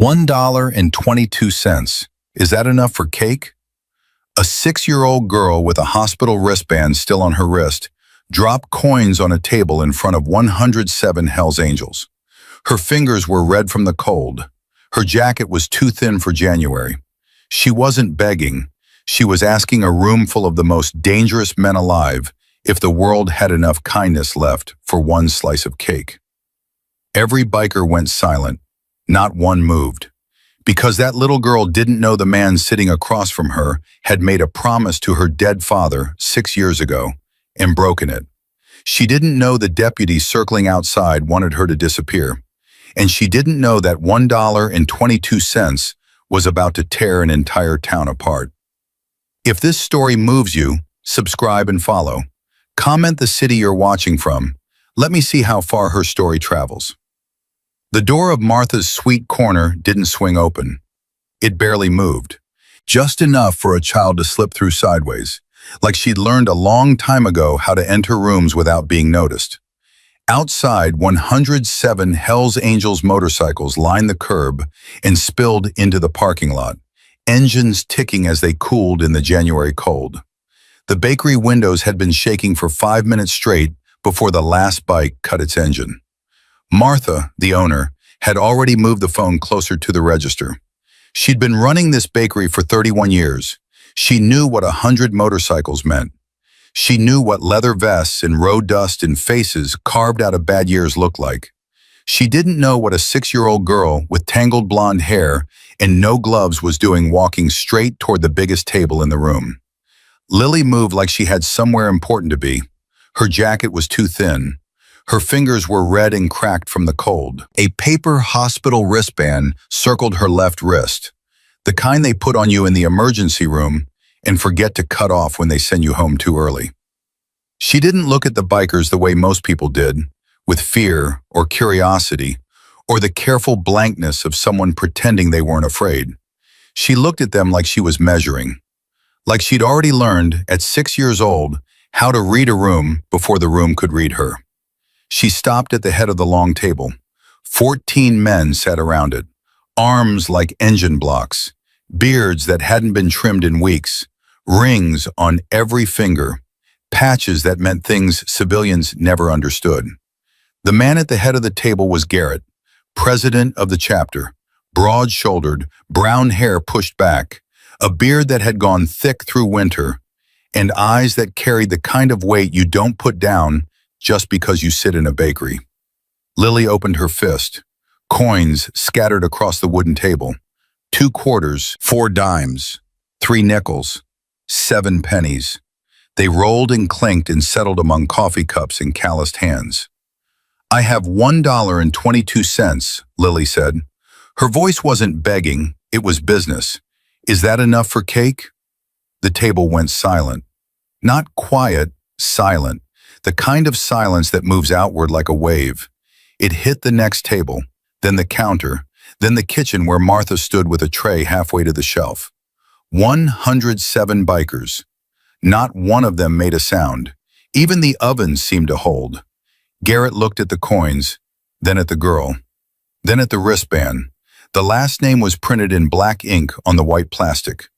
$1.22. Is that enough for cake? A 6-year-old girl with a hospital wristband still on her wrist dropped coins on a table in front of 107 Hell's Angels. Her fingers were red from the cold. Her jacket was too thin for January. She wasn't begging. She was asking a room full of the most dangerous men alive if the world had enough kindness left for one slice of cake. Every biker went silent. Not one moved. Because that little girl didn't know the man sitting across from her had made a promise to her dead father 6 years ago and broken it. She didn't know the deputy circling outside wanted her to disappear. And she didn't know that $1.22 was about to tear an entire town apart. If this story moves you, subscribe and follow. Comment the city you're watching from. Let me see how far her story travels. The door of Martha's sweet corner didn't swing open. It barely moved, just enough for a child to slip through sideways, like she'd learned a long time ago how to enter rooms without being noticed. Outside, 107 Hell's Angels motorcycles lined the curb and spilled into the parking lot, engines ticking as they cooled in the January cold. The bakery windows had been shaking for 5 minutes straight before the last bike cut its engine. Martha, the owner, had already moved the phone closer to the register. She'd been running this bakery for 31 years. She knew what 100 motorcycles meant. She knew what leather vests and road dust and faces carved out of bad years looked like. She didn't know what a 6-year-old girl with tangled blonde hair and no gloves was doing walking straight toward the biggest table in the room. Lily moved like she had somewhere important to be. Her jacket was too thin. Her fingers were red and cracked from the cold. A paper hospital wristband circled her left wrist, the kind they put on you in the emergency room and forget to cut off when they send you home too early. She didn't look at the bikers the way most people did, with fear or curiosity, or the careful blankness of someone pretending they weren't afraid. She looked at them like she was measuring, like she'd already learned at 6 years old how to read a room before the room could read her. She stopped at the head of the long table. 14 men sat around it, arms like engine blocks, beards that hadn't been trimmed in weeks, rings on every finger, patches that meant things civilians never understood. The man at the head of the table was Garrett, president of the chapter, broad-shouldered, brown hair pushed back, a beard that had gone thick through winter, and eyes that carried the kind of weight you don't put down just because you sit in a bakery. Lily opened her fist. Coins scattered across the wooden table. 2 quarters, 4 dimes, 3 nickels, 7 pennies. They rolled and clinked and settled among coffee cups and calloused hands. "I have $1.22, Lily said. Her voice wasn't begging, it was business. "Is that enough for cake?" The table went silent. Not quiet, silent. The kind of silence that moves outward like a wave. It hit the next table, then the counter, then the kitchen where Martha stood with a tray halfway to the shelf. 107 bikers. Not one of them made a sound. Even the ovens seemed to hold. Garrett looked at the coins, then at the girl, then at the wristband. The last name was printed in black ink on the white plastic.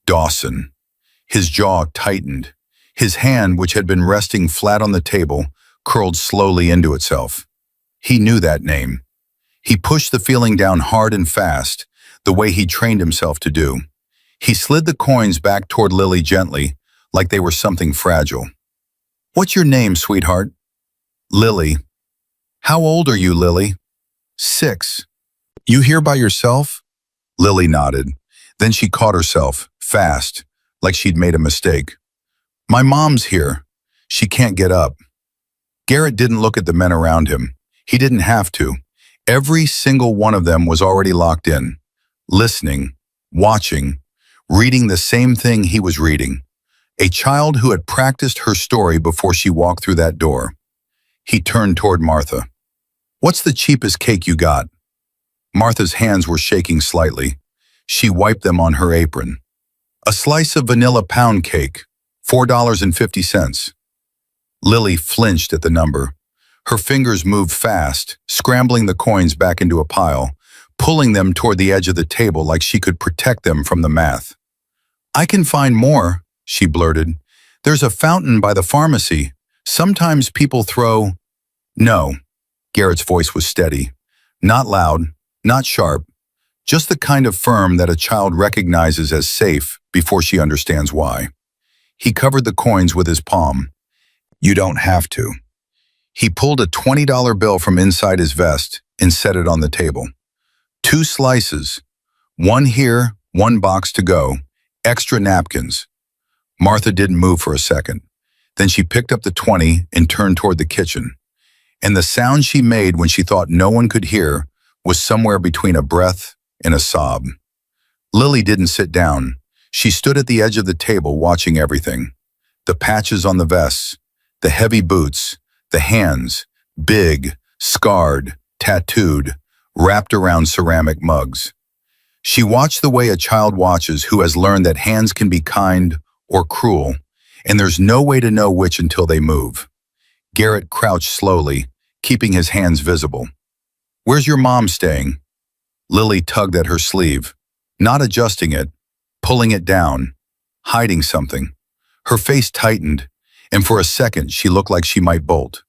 Dawson. His jaw tightened. His hand, which had been resting flat on the table, curled slowly into itself. He knew that name. He pushed the feeling down hard and fast, the way he trained himself to do. He slid the coins back toward Lily gently, like they were something fragile. "What's your name, sweetheart?" "Lily." "How old are you, Lily?" "6. You here by yourself?" Lily nodded. Then she caught herself, fast, like she'd made a mistake. "My mom's here. She can't get up." Garrett didn't look at the men around him. He didn't have to. Every single one of them was already locked in, listening, watching, reading the same thing he was reading. A child who had practiced her story before she walked through that door. He turned toward Martha. "What's the cheapest cake you got?" Martha's hands were shaking slightly. She wiped them on her apron. "A slice of vanilla pound cake, $4.50. Lily flinched at the number. Her fingers moved fast, scrambling the coins back into a pile, pulling them toward the edge of the table like she could protect them from the math. "I can find more," she blurted. "There's a fountain by the pharmacy. Sometimes people throw—" "No." Garrett's voice was steady. Not loud, not sharp, just the kind of firm that a child recognizes as safe before she understands why. He covered the coins with his palm. "You don't have to." He pulled a $20 bill from inside his vest and set it on the table. 2 slices. One here, 1 box to go. Extra napkins. Martha didn't move for a second. Then she picked up the 20 and turned toward the kitchen. And the sound she made when she thought no one could hear was somewhere between a breath and a sob. Lily didn't sit down. She stood at the edge of the table watching everything. The patches on the vests, the heavy boots, the hands, big, scarred, tattooed, wrapped around ceramic mugs. She watched the way a child watches who has learned that hands can be kind or cruel, and there's no way to know which until they move. Garrett crouched slowly, keeping his hands visible. "Where's your mom staying?" Lily tugged at her sleeve, not adjusting it, pulling it down, hiding something. Her face tightened, and for a second she looked like she might bolt.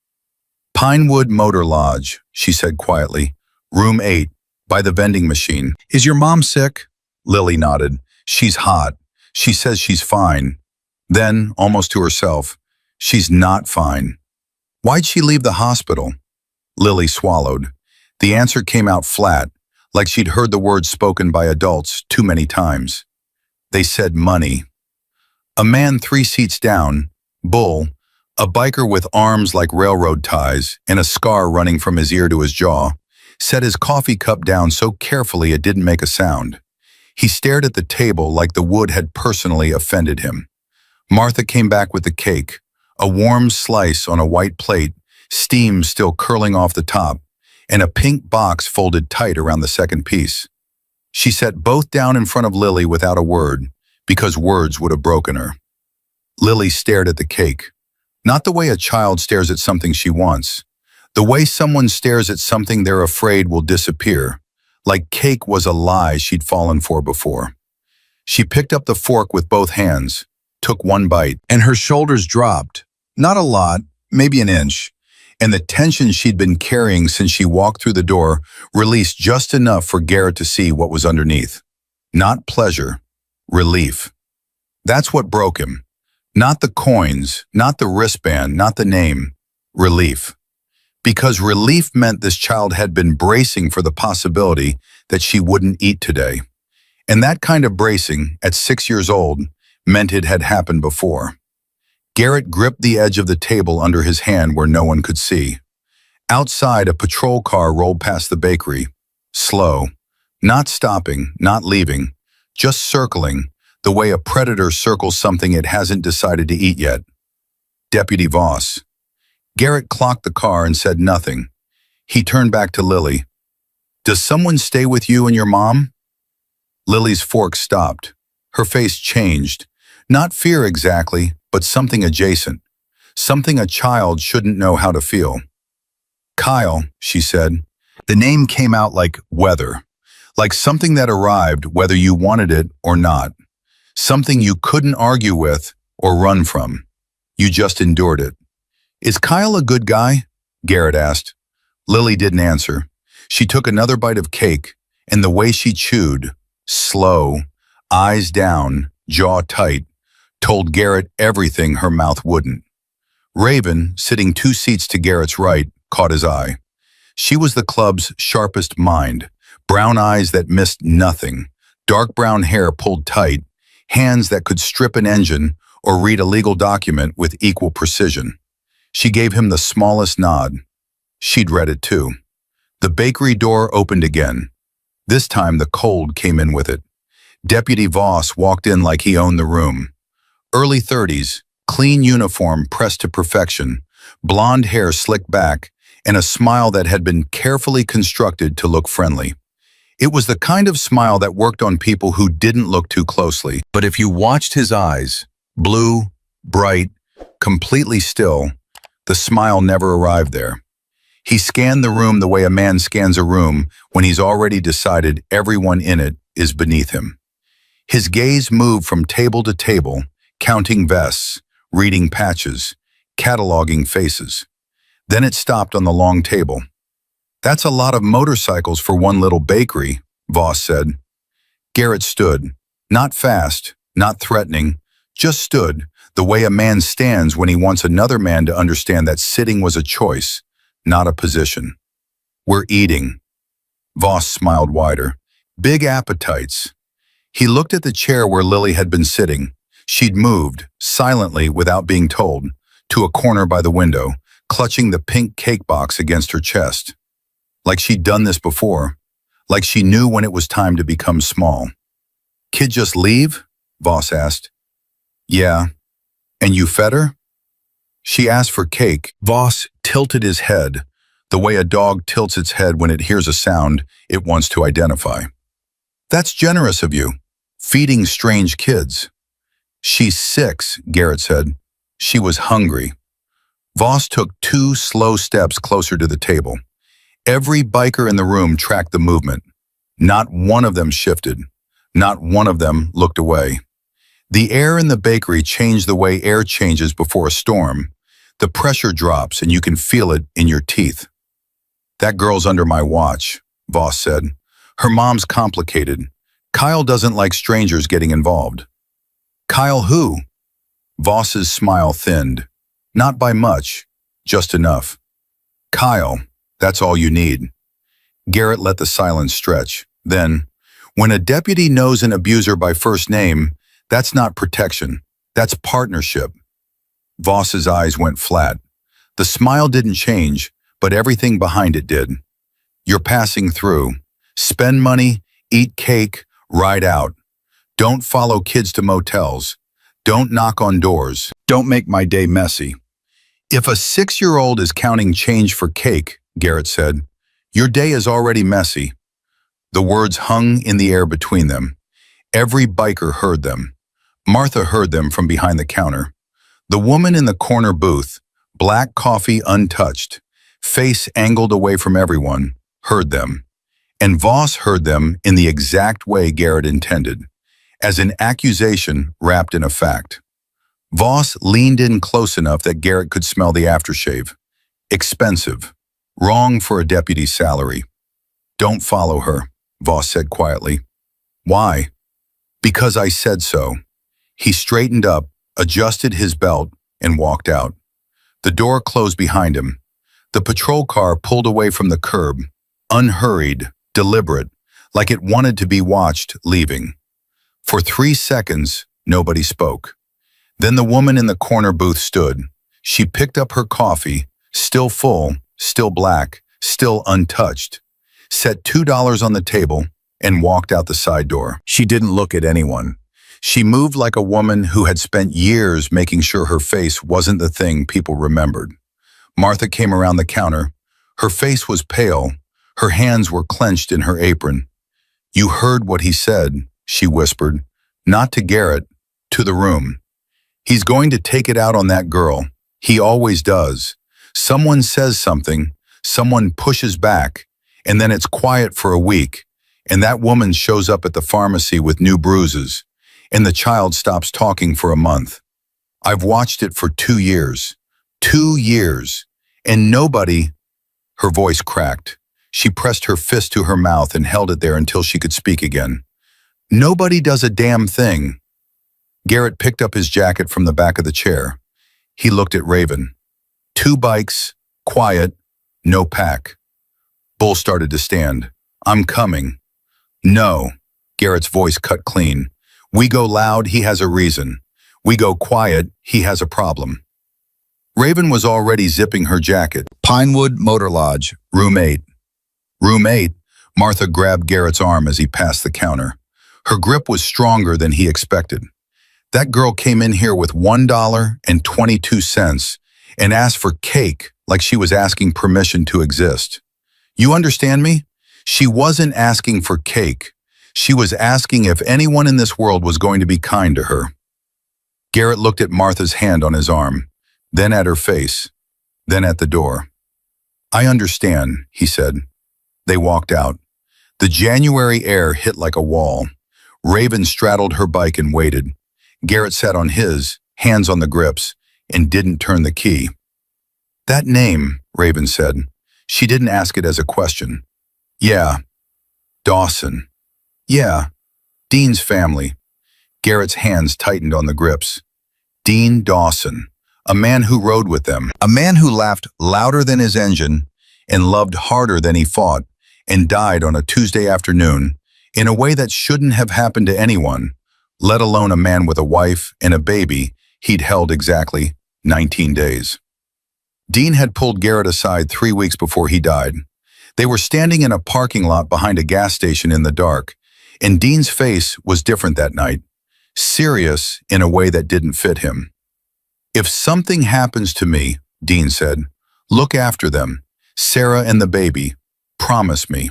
"Pinewood Motor Lodge," she said quietly. "Room 8, by the vending machine." "Is your mom sick?" Lily nodded. "She's hot. She says she's fine." Then, almost to herself, "She's not fine." "Why'd she leave the hospital?" Lily swallowed. The answer came out flat, like she'd heard the words spoken by adults too many times. They said money. A man 3 seats down, bull, a biker with arms like railroad ties and a scar running from his ear to his jaw, set his coffee cup down so carefully it didn't make a sound. He stared at the table like the wood had personally offended him. Martha came back with the cake, a warm slice on a white plate, steam still curling off the top, and a pink box folded tight around the second piece. She set both down in front of Lily without a word, because words would have broken her. Lily stared at the cake, not the way a child stares at something she wants, the way someone stares at something they're afraid will disappear, like cake was a lie she'd fallen for before. She picked up the fork with both hands, took 1 bite, and her shoulders dropped. Not a lot, maybe an inch, and the tension she'd been carrying since she walked through the door released just enough for Garrett to see what was underneath. Not pleasure, relief. That's what broke him. Not the coins, not the wristband, not the name. Relief. Because relief meant this child had been bracing for the possibility that she wouldn't eat today. And that kind of bracing, at 6 years old, meant it had happened before. Garrett gripped the edge of the table under his hand where no one could see. Outside, a patrol car rolled past the bakery, slow, not stopping, not leaving, just circling, the way a predator circles something it hasn't decided to eat yet. Deputy Voss. Garrett clocked the car and said nothing. He turned back to Lily. "Does someone stay with you and your mom?" Lily's fork stopped. Her face changed. Not fear exactly, but something adjacent. Something a child shouldn't know how to feel. "Kyle," she said. The name came out like weather, like something that arrived whether you wanted it or not. Something you couldn't argue with or run from. You just endured it. "Is Kyle a good guy?" Garrett asked. Lily didn't answer. She took another bite of cake, and the way she chewed, slow, eyes down, jaw tight, told Garrett everything her mouth wouldn't. Raven, sitting 2 seats to Garrett's right, caught his eye. She was the club's sharpest mind, brown eyes that missed nothing, dark brown hair pulled tight, hands that could strip an engine or read a legal document with equal precision. She gave him the smallest nod. She'd read it too. The bakery door opened again. This time the cold came in with it. Deputy Voss walked in like he owned the room. Early 30s, clean uniform pressed to perfection, blonde hair slicked back, and a smile that had been carefully constructed to look friendly. It was the kind of smile that worked on people who didn't look too closely. But if you watched his eyes, blue, bright, completely still, the smile never arrived there. He scanned the room the way a man scans a room when he's already decided everyone in it is beneath him. His gaze moved from table to table, counting vests, reading patches, cataloging faces. Then it stopped on the long table. "That's a lot of motorcycles for one little bakery," Voss said. Garrett stood, not fast, not threatening, just stood, the way a man stands when he wants another man to understand that sitting was a choice, not a position. "We're eating." Voss smiled wider. "Big appetites." He looked at the chair where Lily had been sitting. She'd moved, silently without being told, to a corner by the window, clutching the pink cake box against her chest. Like she'd done this before, like she knew when it was time to become small. "Kid just leave?" Voss asked. "Yeah. And you fed her?" "She asked for cake." Voss tilted his head, the way a dog tilts its head when it hears a sound it wants to identify. "That's generous of you, feeding strange kids." "She's 6, Garrett said. "She was hungry." Voss took 2 slow steps closer to the table. Every biker in the room tracked the movement. Not one of them shifted. Not one of them looked away. The air in the bakery changed the way air changes before a storm. The pressure drops and you can feel it in your teeth. "That girl's under my watch," Voss said. "Her mom's complicated. Kyle doesn't like strangers getting involved." "Kyle who?" Voss's smile thinned. "Not by much, just enough." "Kyle, that's all you need." Garrett let the silence stretch. Then, when a deputy knows an abuser by first name, that's not protection, that's partnership. Voss's eyes went flat. The smile didn't change, but everything behind it did. "You're passing through. Spend money, eat cake, ride out. Don't follow kids to motels. Don't knock on doors. Don't make my day messy." "If a 6-year-old is counting change for cake," Garrett said, "your day is already messy." The words hung in the air between them. Every biker heard them. Martha heard them from behind the counter. The woman in the corner booth, black coffee untouched, face angled away from everyone, heard them. And Voss heard them in the exact way Garrett intended, as an accusation wrapped in a fact. Voss leaned in close enough that Garrett could smell the aftershave. Expensive. Wrong for a deputy's salary. "Don't follow her," Voss said quietly. "Why?" "Because I said so." He straightened up, adjusted his belt, and walked out. The door closed behind him. The patrol car pulled away from the curb, unhurried, deliberate, like it wanted to be watched leaving. For 3 seconds, nobody spoke. Then the woman in the corner booth stood. She picked up her coffee, still full, still black, still untouched, set $2 on the table, and walked out the side door. She didn't look at anyone. She moved like a woman who had spent years making sure her face wasn't the thing people remembered. Martha came around the counter. Her face was pale. Her hands were clenched in her apron. "You heard what he said," she whispered, not to Garrett, to the room. "He's going to take it out on that girl. He always does. Someone says something, someone pushes back, and then it's quiet for a week, and that woman shows up at the pharmacy with new bruises, and the child stops talking for a month. I've watched it for 2 years. 2 years. And nobody—" Her voice cracked. She pressed her fist to her mouth and held it there until she could speak again. "Nobody does a damn thing." Garrett picked up his jacket from the back of the chair. He looked at Raven. 2 bikes, quiet, no pack. Bull started to stand. "I'm coming." "No." Garrett's voice cut clean. "We go loud, he has a reason. We go quiet, he has a problem." Raven was already zipping her jacket. "Pinewood Motor Lodge, room 8. "Room 8? Martha grabbed Garrett's arm as he passed the counter. Her grip was stronger than he expected. "That girl came in here with $1.22 and asked for cake like she was asking permission to exist. You understand me? She wasn't asking for cake. She was asking if anyone in this world was going to be kind to her." Garrett looked at Martha's hand on his arm, then at her face, then at the door. I understand, he said. They walked out. The January air hit like a wall. Raven straddled her bike and waited. Garrett sat on his, hands on the grips, and didn't turn the key. That name, Raven said. She didn't ask it as a question. Yeah, Dawson. Yeah, Dean's family. Garrett's hands tightened on the grips. Dean Dawson, a man who rode with them, a man who laughed louder than his engine and loved harder than he fought, and died on a Tuesday afternoon in a way that shouldn't have happened to anyone, let alone a man with a wife and a baby he'd held exactly 19 days. Dean had pulled Garrett aside 3 weeks before he died. They were standing in a parking lot behind a gas station in the dark, and Dean's face was different that night, serious in a way that didn't fit him. If something happens to me, Dean said, look after them, Sarah and the baby. Promise me.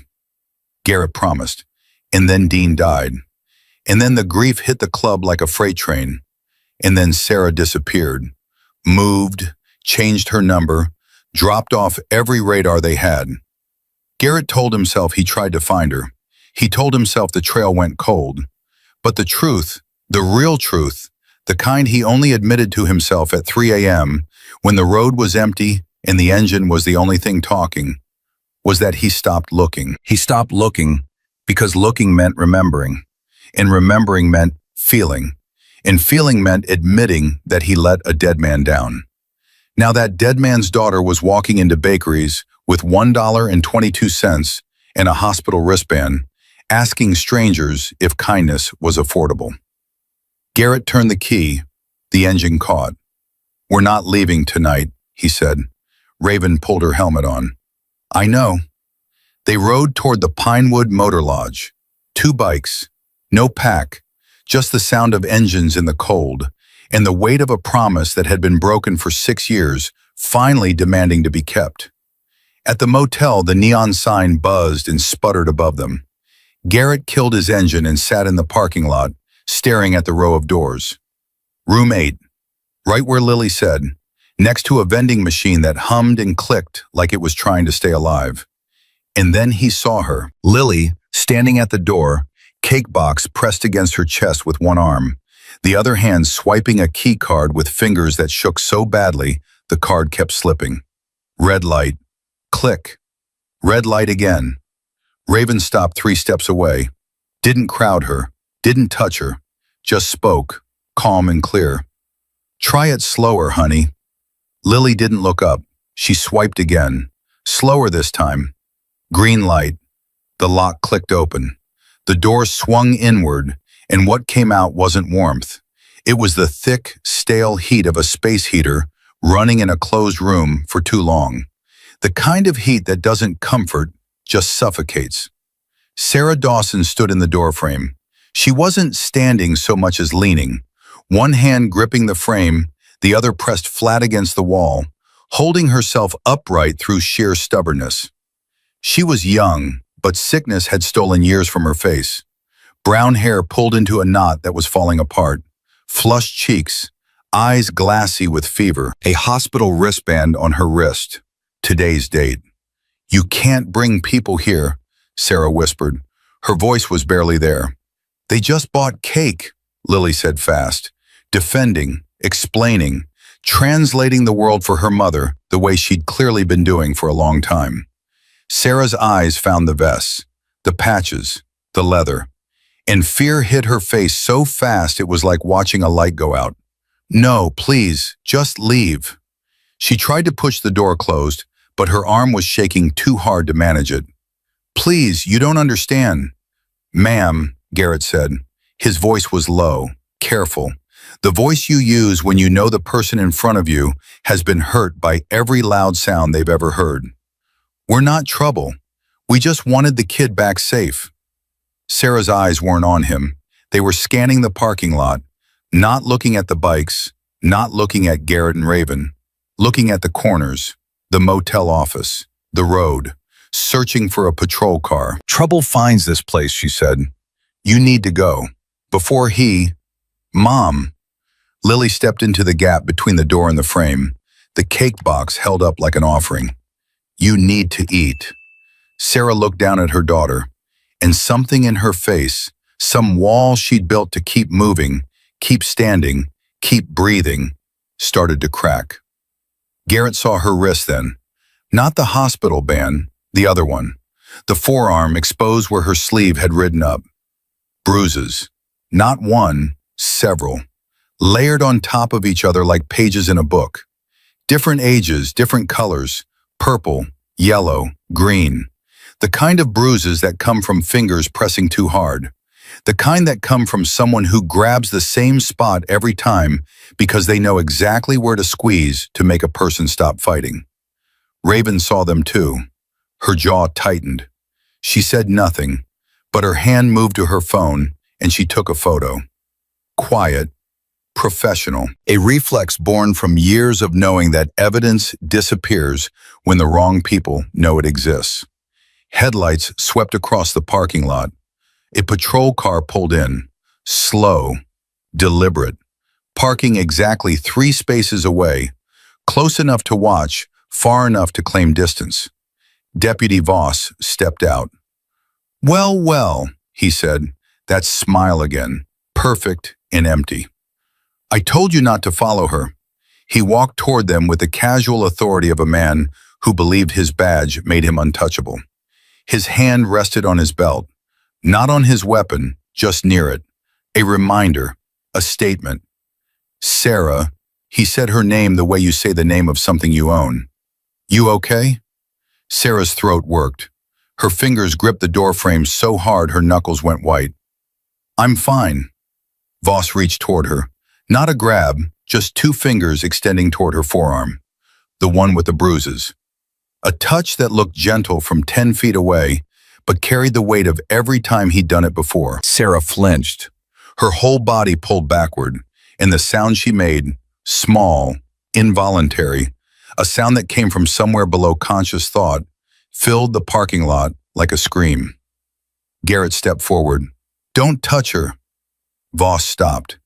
Garrett promised, and then Dean died. And then the grief hit the club like a freight train. And then Sarah disappeared, moved, changed her number, dropped off every radar they had. Garrett told himself he tried to find her. He told himself the trail went cold. But the truth, the real truth, the kind he only admitted to himself at 3 a.m. when the road was empty and the engine was the only thing talking, was that he stopped looking. He stopped looking because looking meant remembering, and remembering meant feeling, and feeling meant admitting that he let a dead man down. Now that dead man's daughter was walking into bakeries with $1.22 and a hospital wristband, asking strangers if kindness was affordable. Garrett turned the key. The engine caught. We're not leaving tonight, he said. Raven pulled her helmet on. I know. They rode toward the Pinewood Motor Lodge. 2 bikes, no pack, just the sound of engines in the cold, and the weight of a promise that had been broken for 6 years, finally demanding to be kept. At the motel, the neon sign buzzed and sputtered above them. Garrett killed his engine and sat in the parking lot, staring at the row of doors. Room 8, right where Lily said, next to a vending machine that hummed and clicked like it was trying to stay alive. And then he saw her, Lily, standing at the door, cake box pressed against her chest with one arm, the other hand swiping a key card with fingers that shook so badly the card kept slipping. Red light. Click. Red light again. Raven stopped 3 steps away. Didn't crowd her. Didn't touch her. Just spoke, calm and clear. Try it slower, honey. Lily didn't look up. She swiped again. Slower this time. Green light. The lock clicked open. The door swung inward, and what came out wasn't warmth. It was the thick, stale heat of a space heater running in a closed room for too long. The kind of heat that doesn't comfort, just suffocates. Sarah Dawson stood in the doorframe. She wasn't standing so much as leaning, one hand gripping the frame, the other pressed flat against the wall, holding herself upright through sheer stubbornness. She was young, but sickness had stolen years from her face. Brown hair pulled into a knot that was falling apart, flushed cheeks, eyes glassy with fever, a hospital wristband on her wrist. Today's date. You can't bring people here, Sarah whispered. Her voice was barely there. They just bought cake, Lily said fast, defending, explaining, translating the world for her mother the way she'd clearly been doing for a long time. Sarah's eyes found the vests, the patches, the leather, and fear hit her face so fast it was like watching a light go out. No, please, just leave. She tried to push the door closed, but her arm was shaking too hard to manage it. Please, you don't understand. Ma'am, Garrett said. His voice was low, careful. The voice you use when you know the person in front of you has been hurt by every loud sound they've ever heard. We're not trouble. We just wanted the kid back safe. Sarah's eyes weren't on him. They were scanning the parking lot, not looking at the bikes, not looking at Garrett and Raven, looking at the corners, the motel office, the road, searching for a patrol car. Trouble finds this place, she said. You need to go. Before he... Mom. Lily stepped into the gap between the door and the frame, the cake box held up like an offering. You need to eat. Sarah looked down at her daughter, and something in her face, some wall she'd built to keep moving, keep standing, keep breathing, started to crack. Garrett saw her wrist then. Not the hospital band, the other one. The forearm exposed where her sleeve had ridden up. Bruises. Not one, several. Layered on top of each other like pages in a book. Different ages, different colors. Purple, yellow, green. The kind of bruises that come from fingers pressing too hard. The kind that come from someone who grabs the same spot every time because they know exactly where to squeeze to make a person stop fighting. Raven saw them too. Her jaw tightened. She said nothing, but her hand moved to her phone and she took a photo. Quiet, professional, a reflex born from years of knowing that evidence disappears when the wrong people know it exists. Headlights swept across the parking lot. A patrol car pulled in, slow, deliberate, parking exactly 3 spaces away, close enough to watch, far enough to claim distance. Deputy Voss stepped out. "Well, well," he said, that smile again, perfect and empty. "I told you not to follow her." He walked toward them with the casual authority of a man who believed his badge made him untouchable. His hand rested on his belt, not on his weapon, just near it. A reminder, a statement. "Sarah," he said her name the way you say the name of something you own. "You okay?" Sarah's throat worked. Her fingers gripped the doorframe so hard her knuckles went white. "I'm fine." Voss reached toward her. Not a grab, just 2 fingers extending toward her forearm. The one with the bruises. A touch that looked gentle from 10 feet away, but carried the weight of every time he'd done it before. Sarah flinched. Her whole body pulled backward, and the sound she made, small, involuntary, a sound that came from somewhere below conscious thought, filled the parking lot like a scream. Garrett stepped forward. "Don't touch her." Voss stopped.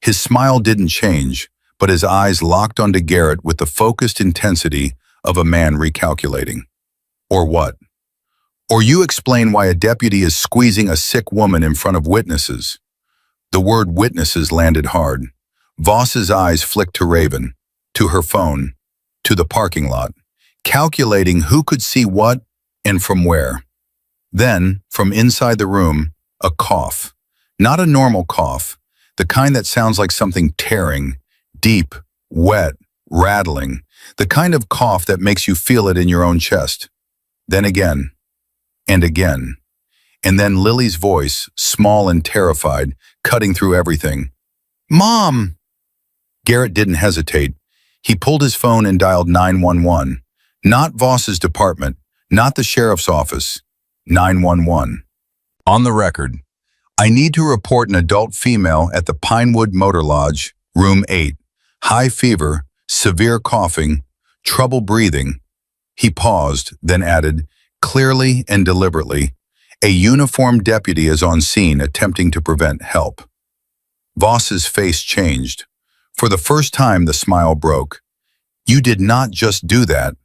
His smile didn't change, but his eyes locked onto Garrett with the focused intensity of a man recalculating. "Or what?" "Or you explain why a deputy is squeezing a sick woman in front of witnesses." The word witnesses landed hard. Voss's eyes flicked to Raven, to her phone, to the parking lot, calculating who could see what and from where. Then, from inside the room, a cough. Not a normal cough, the kind that sounds like something tearing, deep, wet, rattling, the kind of cough that makes you feel it in your own chest. Then again, and again. And then Lily's voice, small and terrified, cutting through everything. "Mom!" Garrett didn't hesitate. He pulled his phone and dialed 911. Not Voss's department, not the sheriff's office. 911. "On the record. I need to report an adult female at the Pinewood Motor Lodge, room 8. High fever, severe coughing, trouble breathing." He paused, then added, clearly and deliberately, "A uniformed deputy is on scene attempting to prevent help." Voss's face changed. For the first time, the smile broke. "You did not just do that."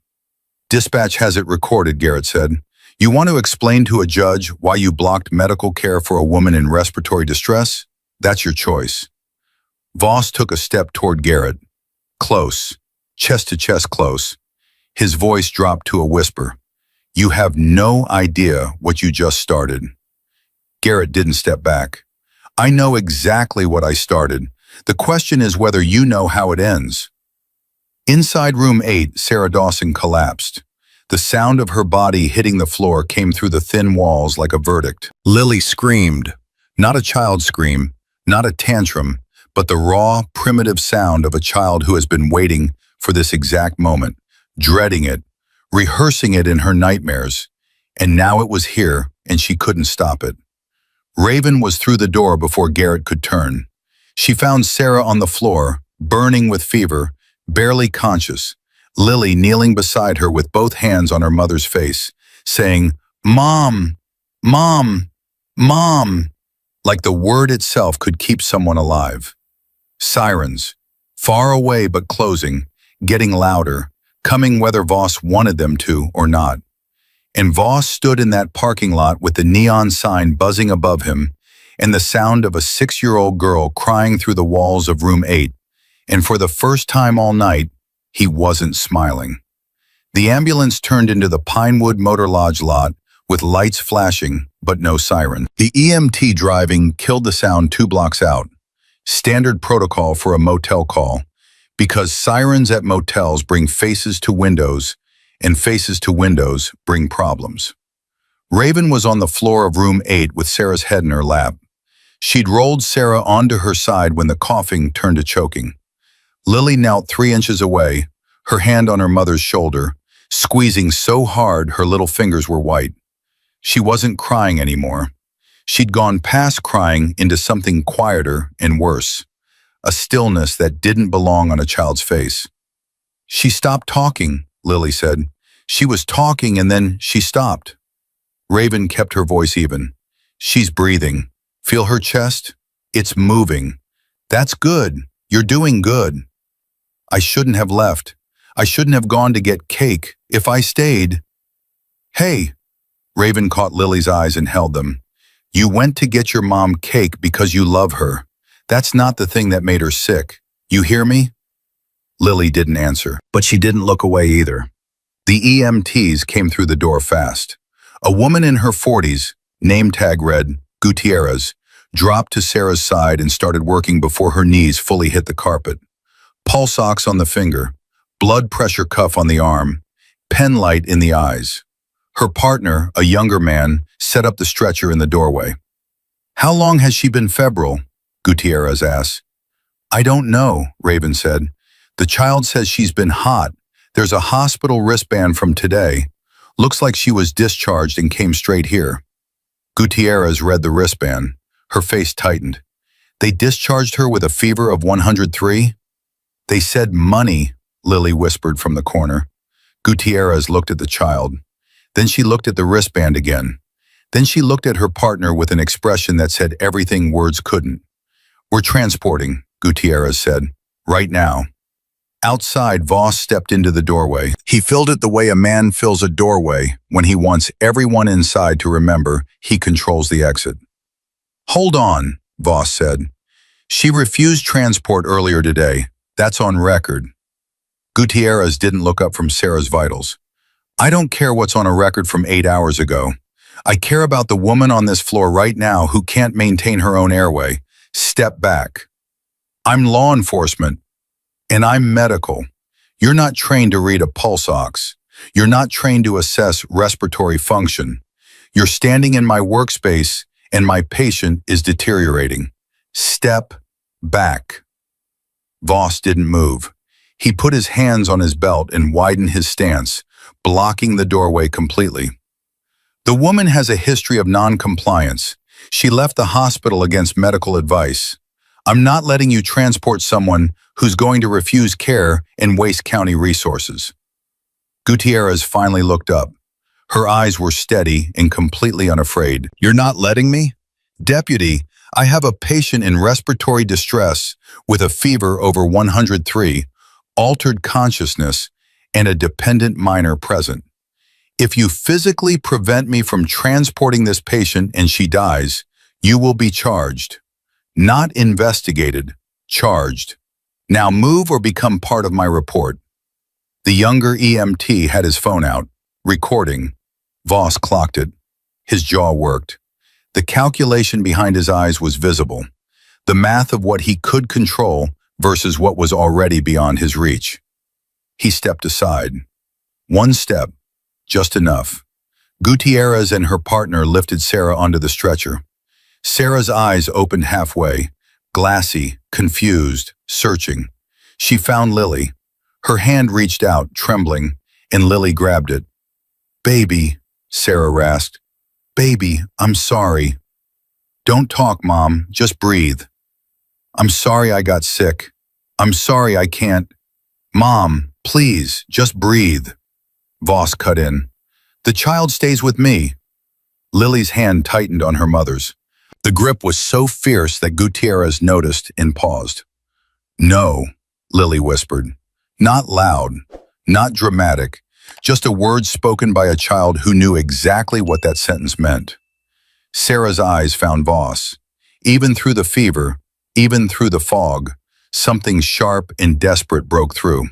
"Dispatch has it recorded," Garrett said. "You want to explain to a judge why you blocked medical care for a woman in respiratory distress? That's your choice." Voss took a step toward Garrett. Close, chest to chest close. His voice dropped to a whisper. "You have no idea what you just started." Garrett didn't step back. "I know exactly what I started. The question is whether you know how it ends." Inside room 8, Sarah Dawson collapsed. The sound of her body hitting the floor came through the thin walls like a verdict. Lily screamed. Not a child scream, not a tantrum, but the raw, primitive sound of a child who has been waiting for this exact moment, dreading it, rehearsing it in her nightmares. And now it was here, and she couldn't stop it. Raven was through the door before Garrett could turn. She found Sarah on the floor, burning with fever, barely conscious, Lily kneeling beside her with both hands on her mother's face, saying, "Mom, Mom, Mom," like the word itself could keep someone alive. Sirens, far away but closing, getting louder, coming whether Voss wanted them to or not. And Voss stood in that parking lot with the neon sign buzzing above him and the sound of a 6-year-old girl crying through the walls of room 8. And for the first time all night, he wasn't smiling. The ambulance turned into the Pinewood Motor Lodge lot with lights flashing, but no siren. The EMT driving killed the sound 2 blocks out. Standard protocol for a motel call, because sirens at motels bring faces to windows, and faces to windows bring problems. Raven was on the floor of room 8 with Sarah's head in her lap. She'd rolled Sarah onto her side when the coughing turned to choking. Lily knelt 3 inches away, her hand on her mother's shoulder, squeezing so hard her little fingers were white. She wasn't crying anymore. She'd gone past crying into something quieter and worse, a stillness that didn't belong on a child's face. She stopped talking, Lily said. She was talking and then she stopped. Raven kept her voice even. She's breathing. Feel her chest? It's moving. That's good. You're doing good. I shouldn't have left. I shouldn't have gone to get cake. If I stayed. Hey, Raven caught Lily's eyes and held them. You went to get your mom cake because you love her. That's not the thing that made her sick. You hear me? Lily didn't answer, but she didn't look away either. The EMTs came through the door fast. A woman in her 40s, name tag read, Gutierrez, dropped to Sarah's side and started working before her knees fully hit the carpet. Pulse ox on the finger, blood pressure cuff on the arm, pen light in the eyes. Her partner, a younger man, set up the stretcher in the doorway. How long has she been febrile? Gutierrez asked. I don't know, Raven said. The child says she's been hot. There's a hospital wristband from today. Looks like she was discharged and came straight here. Gutierrez read the wristband. Her face tightened. They discharged her with a fever of 103? They said money, Lily whispered from the corner. Gutierrez looked at the child. Then she looked at the wristband again. Then she looked at her partner with an expression that said everything words couldn't. We're transporting, Gutierrez said. Right now. Outside, Voss stepped into the doorway. He filled it the way a man fills a doorway when he wants everyone inside to remember he controls the exit. Hold on, Voss said. She refused transport earlier today. That's on record. Gutierrez didn't look up from Sarah's vitals. I don't care what's on a record from 8 hours ago. I care about the woman on this floor right now who can't maintain her own airway. Step back. I'm law enforcement, and I'm medical. You're not trained to read a pulse ox. You're not trained to assess respiratory function. You're standing in my workspace, and my patient is deteriorating. Step back. Voss didn't move. He put his hands on his belt and widened his stance, blocking the doorway completely. The woman has a history of non-compliance. She left the hospital against medical advice. I'm not letting you transport someone who's going to refuse care and waste county resources. Gutierrez finally looked up. Her eyes were steady and completely unafraid. You're not letting me? Deputy, I have a patient in respiratory distress with a fever over 103, altered consciousness, and a dependent minor present. If you physically prevent me from transporting this patient and she dies, you will be charged. Not investigated, charged. Now move or become part of my report. The younger EMT had his phone out, recording. Voss clocked it. His jaw worked. The calculation behind his eyes was visible. The math of what he could control versus what was already beyond his reach. He stepped aside. One step, just enough. Gutierrez and her partner lifted Sarah onto the stretcher. Sarah's eyes opened halfway, glassy, confused, searching. She found Lily. Her hand reached out, trembling, and Lily grabbed it. Baby, Sarah rasped. Baby, I'm sorry. Don't talk, Mom, just breathe. I'm sorry I got sick. I'm sorry I can't. Mom, please, just breathe. Voss cut in. The child stays with me. Lily's hand tightened on her mother's. The grip was so fierce that Gutierrez noticed and paused. No, Lily whispered. Not loud. Not dramatic, just a word spoken by a child who knew exactly what that sentence meant. Sarah's eyes found Voss. Even through the fever, even through the fog, something sharp and desperate broke through.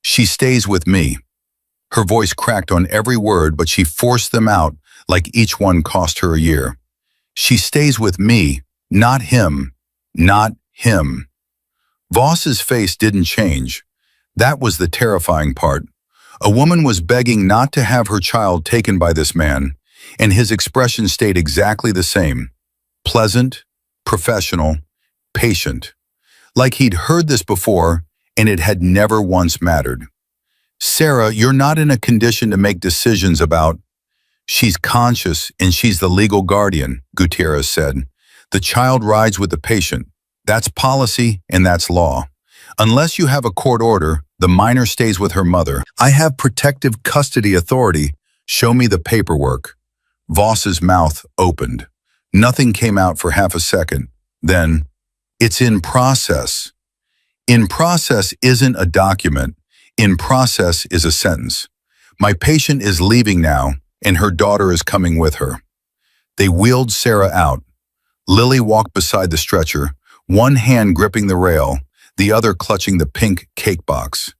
She stays with me. Her voice cracked on every word, but she forced them out like each one cost her a year. She stays with me, not him, not him. Voss's face didn't change. That was the terrifying part. A woman was begging not to have her child taken by this man, and his expression stayed exactly the same. Pleasant, professional, patient. Like he'd heard this before, and it had never once mattered. Sarah, you're not in a condition to make decisions about. She's conscious and she's the legal guardian, Gutierrez said. The child rides with the patient. That's policy and that's law. Unless you have a court order, the minor stays with her mother. I have protective custody authority. Show me the paperwork. Voss's mouth opened. Nothing came out for half a second. Then, it's in process. In process isn't a document. In process is a sentence. My patient is leaving now, and her daughter is coming with her. They wheeled Sarah out. Lily walked beside the stretcher, one hand gripping the rail, the other clutching the pink cake box.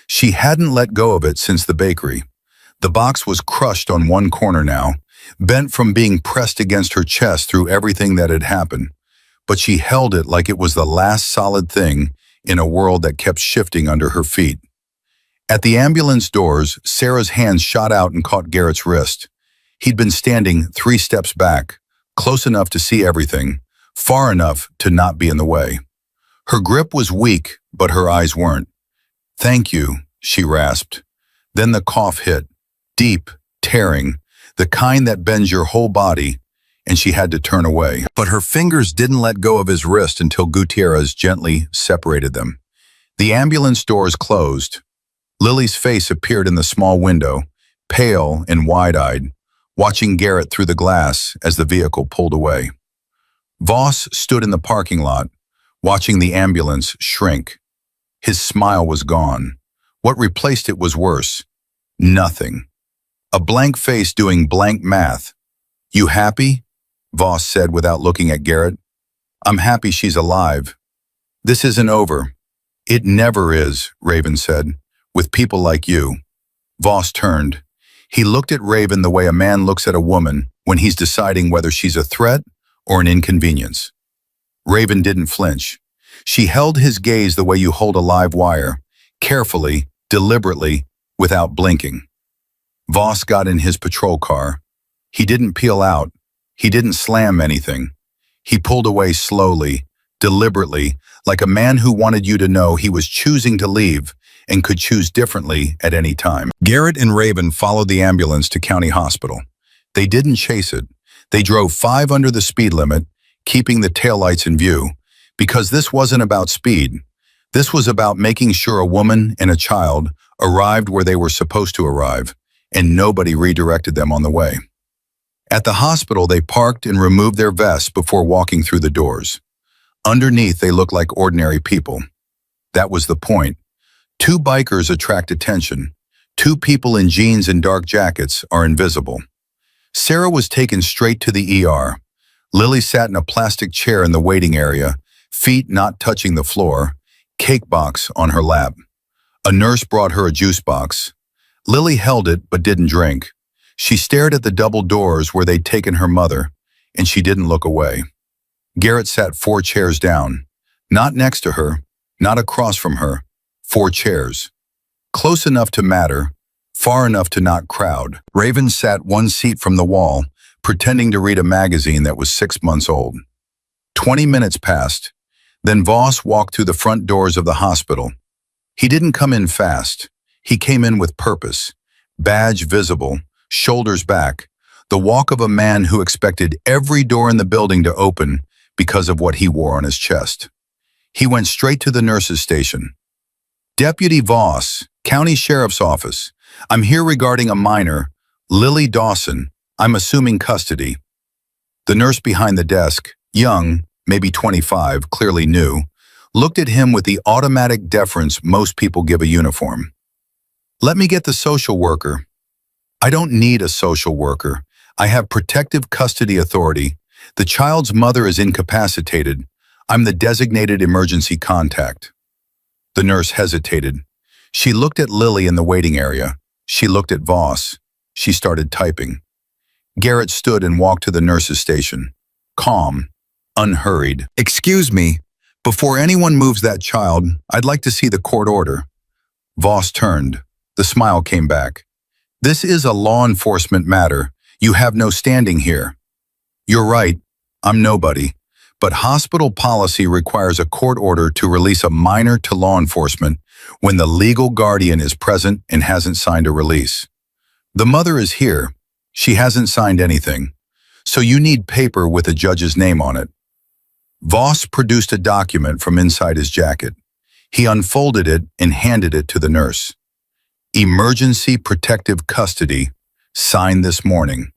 She hadn't let go of it since the bakery. The box was crushed on one corner now, bent from being pressed against her chest through everything that had happened. But she held it like it was the last solid thing in a world that kept shifting under her feet. At the ambulance doors, Sarah's hand shot out and caught Garrett's wrist. He'd been standing 3 steps back, close enough to see everything, far enough to not be in the way. Her grip was weak, but her eyes weren't. "Thank you," she rasped. Then the cough hit, deep, tearing, the kind that bends your whole body, and she had to turn away. But her fingers didn't let go of his wrist until Gutierrez gently separated them. The ambulance doors closed. Lily's face appeared in the small window, pale and wide-eyed, watching Garrett through the glass as the vehicle pulled away. Voss stood in the parking lot, watching the ambulance shrink. His smile was gone. What replaced it was worse. Nothing. A blank face doing blank math. "You happy?" Voss said without looking at Garrett. "I'm happy she's alive. This isn't over." "It never is," Raven said, "with people like you." Voss turned. He looked at Raven the way a man looks at a woman when he's deciding whether she's a threat or an inconvenience. Raven didn't flinch. She held his gaze the way you hold a live wire, carefully, deliberately, without blinking. Voss got in his patrol car. He didn't peel out. He didn't slam anything. He pulled away slowly, deliberately, like a man who wanted you to know he was choosing to leave and could choose differently at any time. Garrett and Raven followed the ambulance to County Hospital. They didn't chase it. They drove 5 under the speed limit, keeping the taillights in view, because this wasn't about speed. This was about making sure a woman and a child arrived where they were supposed to arrive, and nobody redirected them on the way. At the hospital, they parked and removed their vests before walking through the doors. Underneath, they looked like ordinary people. That was the point. 2 bikers attract attention. 2 people in jeans and dark jackets are invisible. Sarah was taken straight to the ER. Lily sat in a plastic chair in the waiting area, feet not touching the floor, cake box on her lap. A nurse brought her a juice box. Lily held it but didn't drink. She stared at the double doors where they'd taken her mother, and she didn't look away. Garrett sat 4 chairs down. Not next to her, not across from her. 4 chairs. Close enough to matter, far enough to not crowd. Raven sat 1 seat from the wall, pretending to read a magazine that was 6 months old. 20 minutes passed. Then Voss walked through the front doors of the hospital. He didn't come in fast. He came in with purpose. Badge visible, shoulders back, the walk of a man who expected every door in the building to open because of what he wore on his chest. He went straight to the nurse's station. "Deputy Voss, County Sheriff's Office. I'm here regarding a minor, Lily Dawson. I'm assuming custody." The nurse behind the desk, young, maybe 25, clearly new, looked at him with the automatic deference most people give a uniform. Let me get the social worker. I don't need a social worker. I have protective custody authority. The child's mother is incapacitated. I'm the designated emergency contact. The nurse hesitated. She looked at Lily in the waiting area. She looked at Voss. She started typing. Garrett stood and walked to the nurse's station. Calm, unhurried. Excuse me, before anyone moves that child, I'd like to see the court order. Voss turned. The smile came back. This is a law enforcement matter. You have no standing here. You're right, I'm nobody. But hospital policy requires a court order to release a minor to law enforcement when the legal guardian is present and hasn't signed a release. The mother is here. She hasn't signed anything. So you need paper with a judge's name on it. Voss produced a document from inside his jacket. He unfolded it and handed it to the nurse. Emergency protective custody, signed this morning.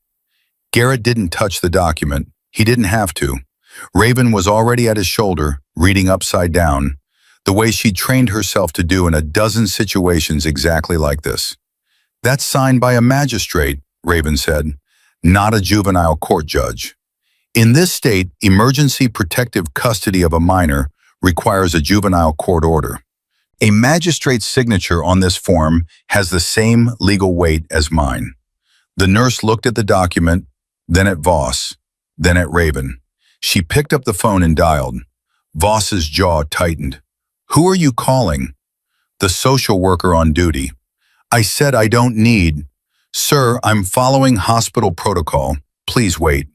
Garrett didn't touch the document. He didn't have to. Raven was already at his shoulder, reading upside down, the way she trained herself to do in a dozen situations exactly like this. That's signed by a magistrate, Raven said, not a juvenile court judge. In this state, emergency protective custody of a minor requires a juvenile court order. A magistrate's signature on this form has the same legal weight as mine. The nurse looked at the document, then at Voss, then at Raven. She picked up the phone and dialed. Voss's jaw tightened. Who are you calling? The social worker on duty. I said I don't need. Sir, I'm following hospital protocol. Please wait.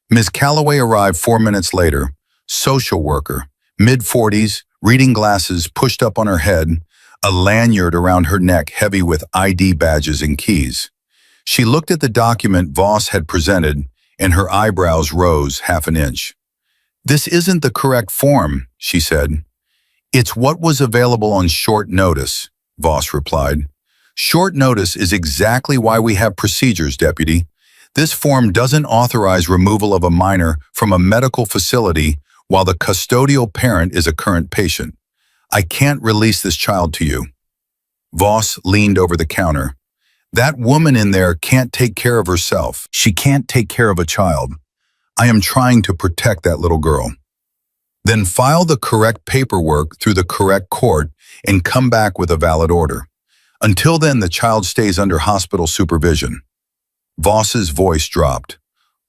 Ms. Calloway arrived 4 minutes later. Social worker, mid-40s, reading glasses pushed up on her head, a lanyard around her neck heavy with ID badges and keys. She looked at the document Voss had presented, and her eyebrows rose 1/2 inch. This isn't the correct form, she said. It's what was available on short notice, Voss replied. Short notice is exactly why we have procedures, Deputy. This form doesn't authorize removal of a minor from a medical facility while the custodial parent is a current patient. I can't release this child to you. Voss leaned over the counter. That woman in there can't take care of herself. She can't take care of a child. I am trying to protect that little girl. Then file the correct paperwork through the correct court and come back with a valid order. Until then, the child stays under hospital supervision. Voss's voice dropped,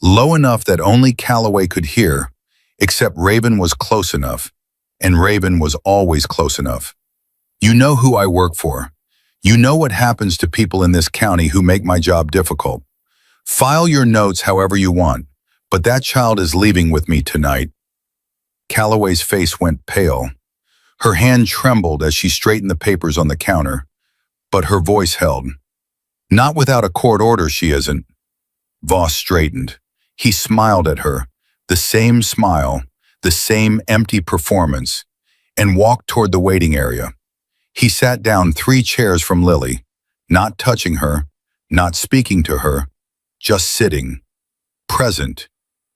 low enough that only Calloway could hear, except Raven was close enough, and Raven was always close enough. You know who I work for. You know what happens to people in this county who make my job difficult. File your notes however you want, but that child is leaving with me tonight. Calloway's face went pale. Her hand trembled as she straightened the papers on the counter, but her voice held. Not without a court order, she isn't. Voss straightened. He smiled at her, the same smile, the same empty performance, and walked toward the waiting area. He sat down 3 chairs from Lily, not touching her, not speaking to her, just sitting, present,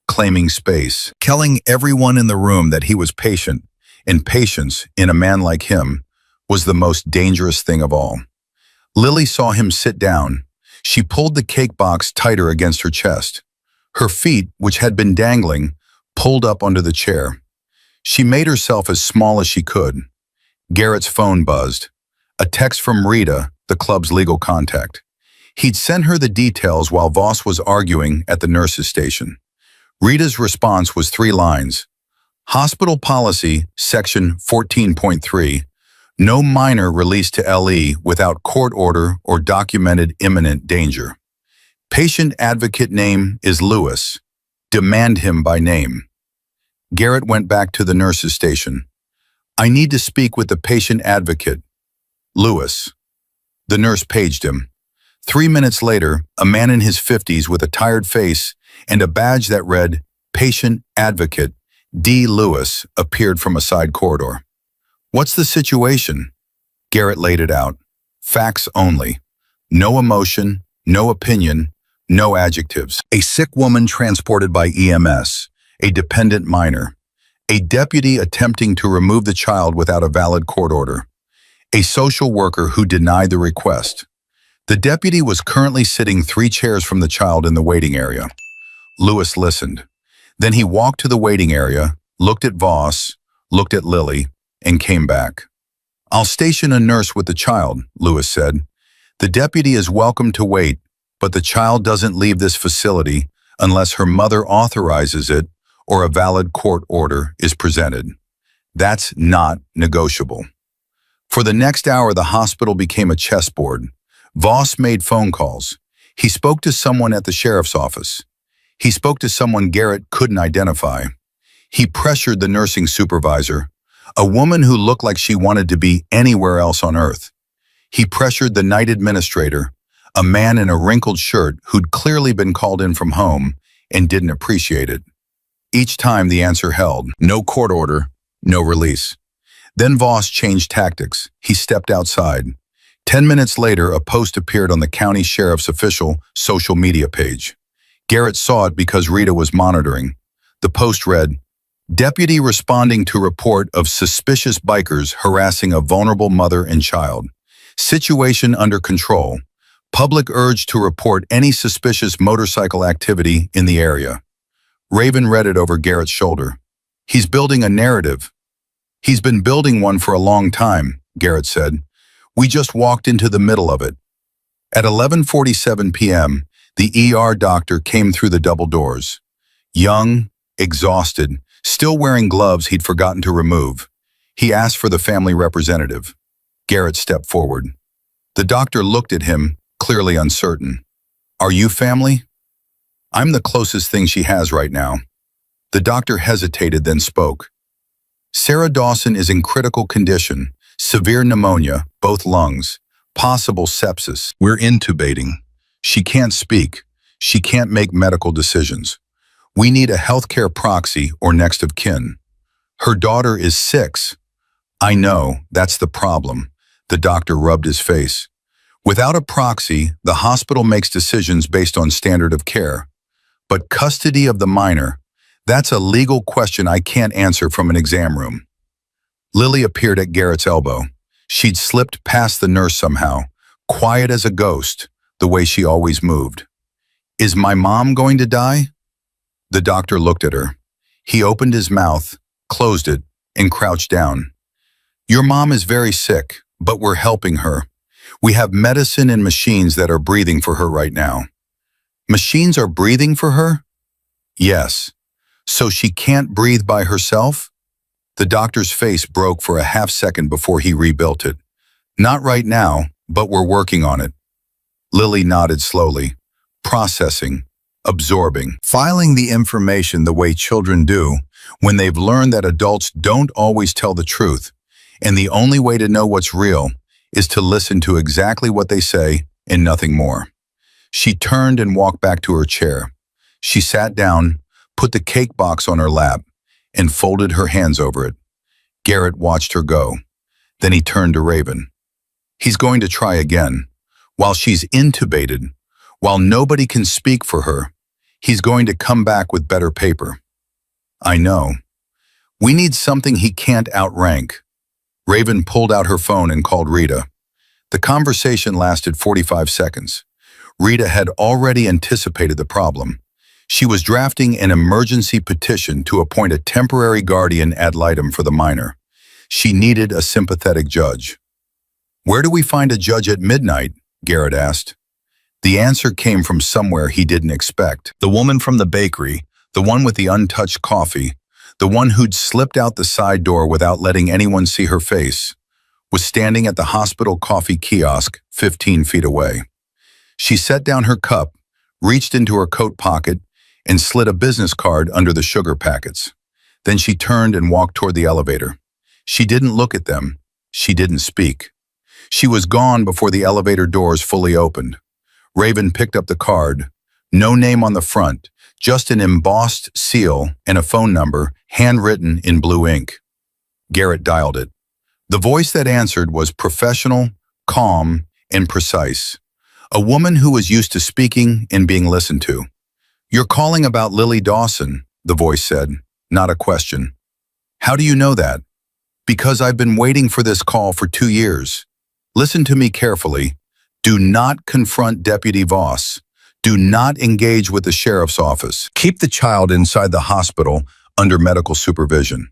claiming space, telling everyone in the room that he was patient, and patience, in a man like him, was the most dangerous thing of all. Lily saw him sit down. She pulled the cake box tighter against her chest. Her feet, which had been dangling, pulled up under the chair. She made herself as small as she could. Garrett's phone buzzed. A text from Rita, the club's legal contact. He'd sent her the details while Voss was arguing at the nurse's station. Rita's response was 3 lines. Hospital Policy, Section 14.3, no minor released to LE without court order or documented imminent danger. Patient advocate name is Lewis. Demand him by name. Garrett went back to the nurse's station. I need to speak with the patient advocate. Lewis. The nurse paged him. 3 minutes later, a man in his 50s with a tired face and a badge that read, Patient Advocate, D. Lewis, appeared from a side corridor. What's the situation? Garrett laid it out. Facts only. No emotion, no opinion, no adjectives. A sick woman transported by EMS, a dependent minor, a deputy attempting to remove the child without a valid court order, a social worker who denied the request. The deputy was currently sitting 3 chairs from the child in the waiting area. Lewis listened. Then he walked to the waiting area, looked at Voss, looked at Lily, and came back. "I'll station a nurse with the child," Lewis said. "The deputy is welcome to wait, but the child doesn't leave this facility unless her mother authorizes it or a valid court order is presented. That's not negotiable." For the next hour, the hospital became a chessboard. Voss made phone calls. He spoke to someone at the sheriff's office. He spoke to someone Garrett couldn't identify. He pressured the nursing supervisor, a woman who looked like she wanted to be anywhere else on earth. He pressured the night administrator, a man in a wrinkled shirt who'd clearly been called in from home and didn't appreciate it. Each time the answer held: no court order, no release. Then Voss changed tactics. He stepped outside. 10 minutes later, a post appeared on the county sheriff's official social media page. Garrett saw it because Rita was monitoring. The post read, "Deputy responding to report of suspicious bikers harassing a vulnerable mother and child. Situation under control. Public urged to report any suspicious motorcycle activity in the area." Raven read it over Garrett's shoulder. "He's building a narrative." "He's been building one for a long time," Garrett said. "We just walked into the middle of it." At 11:47 p.m., the ER doctor came through the double doors. Young, exhausted, still wearing gloves he'd forgotten to remove. He asked for the family representative. Garrett stepped forward. The doctor looked at him, clearly uncertain. "Are you family?" "I'm the closest thing she has right now." The doctor hesitated, then spoke. "Sarah Dawson is in critical condition, severe pneumonia, both lungs, possible sepsis. We're intubating. She can't speak. She can't make medical decisions. We need a healthcare proxy or next of kin. Her daughter is 6. I know, that's the problem." The doctor rubbed his face. "Without a proxy, the hospital makes decisions based on standard of care. But custody of the minor, that's a legal question I can't answer from an exam room." Lily appeared at Garrett's elbow. She'd slipped past the nurse somehow, quiet as a ghost, the way she always moved. "Is my mom going to die?" The doctor looked at her. He opened his mouth, closed it, and crouched down. "Your mom is very sick, but we're helping her. We have medicine and machines that are breathing for her right now." "Machines are breathing for her?" "Yes. So she can't breathe by herself?" The doctor's face broke for a half second before he rebuilt it. "Not right now, but we're working on it." Lily nodded slowly, processing, absorbing, filing the information the way children do when they've learned that adults don't always tell the truth, and the only way to know what's real is to listen to exactly what they say and nothing more. She turned and walked back to her chair. She sat down, put the cake box on her lap, and folded her hands over it. Garrett watched her go. Then he turned to Raven. "He's going to try again. While she's intubated, while nobody can speak for her, he's going to come back with better paper." "I know. We need something he can't outrank." Raven pulled out her phone and called Rita. The conversation lasted 45 seconds. Rita had already anticipated the problem. She was drafting an emergency petition to appoint a temporary guardian ad litem for the minor. She needed a sympathetic judge. "Where do we find a judge at midnight?" Garrett asked. The answer came from somewhere he didn't expect. The woman from the bakery, the one with the untouched coffee, the one who'd slipped out the side door without letting anyone see her face, was standing at the hospital coffee kiosk 15 feet away. She set down her cup, reached into her coat pocket, and slid a business card under the sugar packets. Then she turned and walked toward the elevator. She didn't look at them. She didn't speak. She was gone before the elevator doors fully opened. Raven picked up the card. No name on the front, just an embossed seal and a phone number handwritten in blue ink. Garrett dialed it. The voice that answered was professional, calm, and precise. A woman who was used to speaking and being listened to. "You're calling about Lily Dawson," the voice said, not a question. "How do you know that?" Because I've been waiting for this call for 2 years. Listen to me carefully. Do not confront Deputy Voss. Do not engage with the sheriff's office. Keep the child inside the hospital under medical supervision.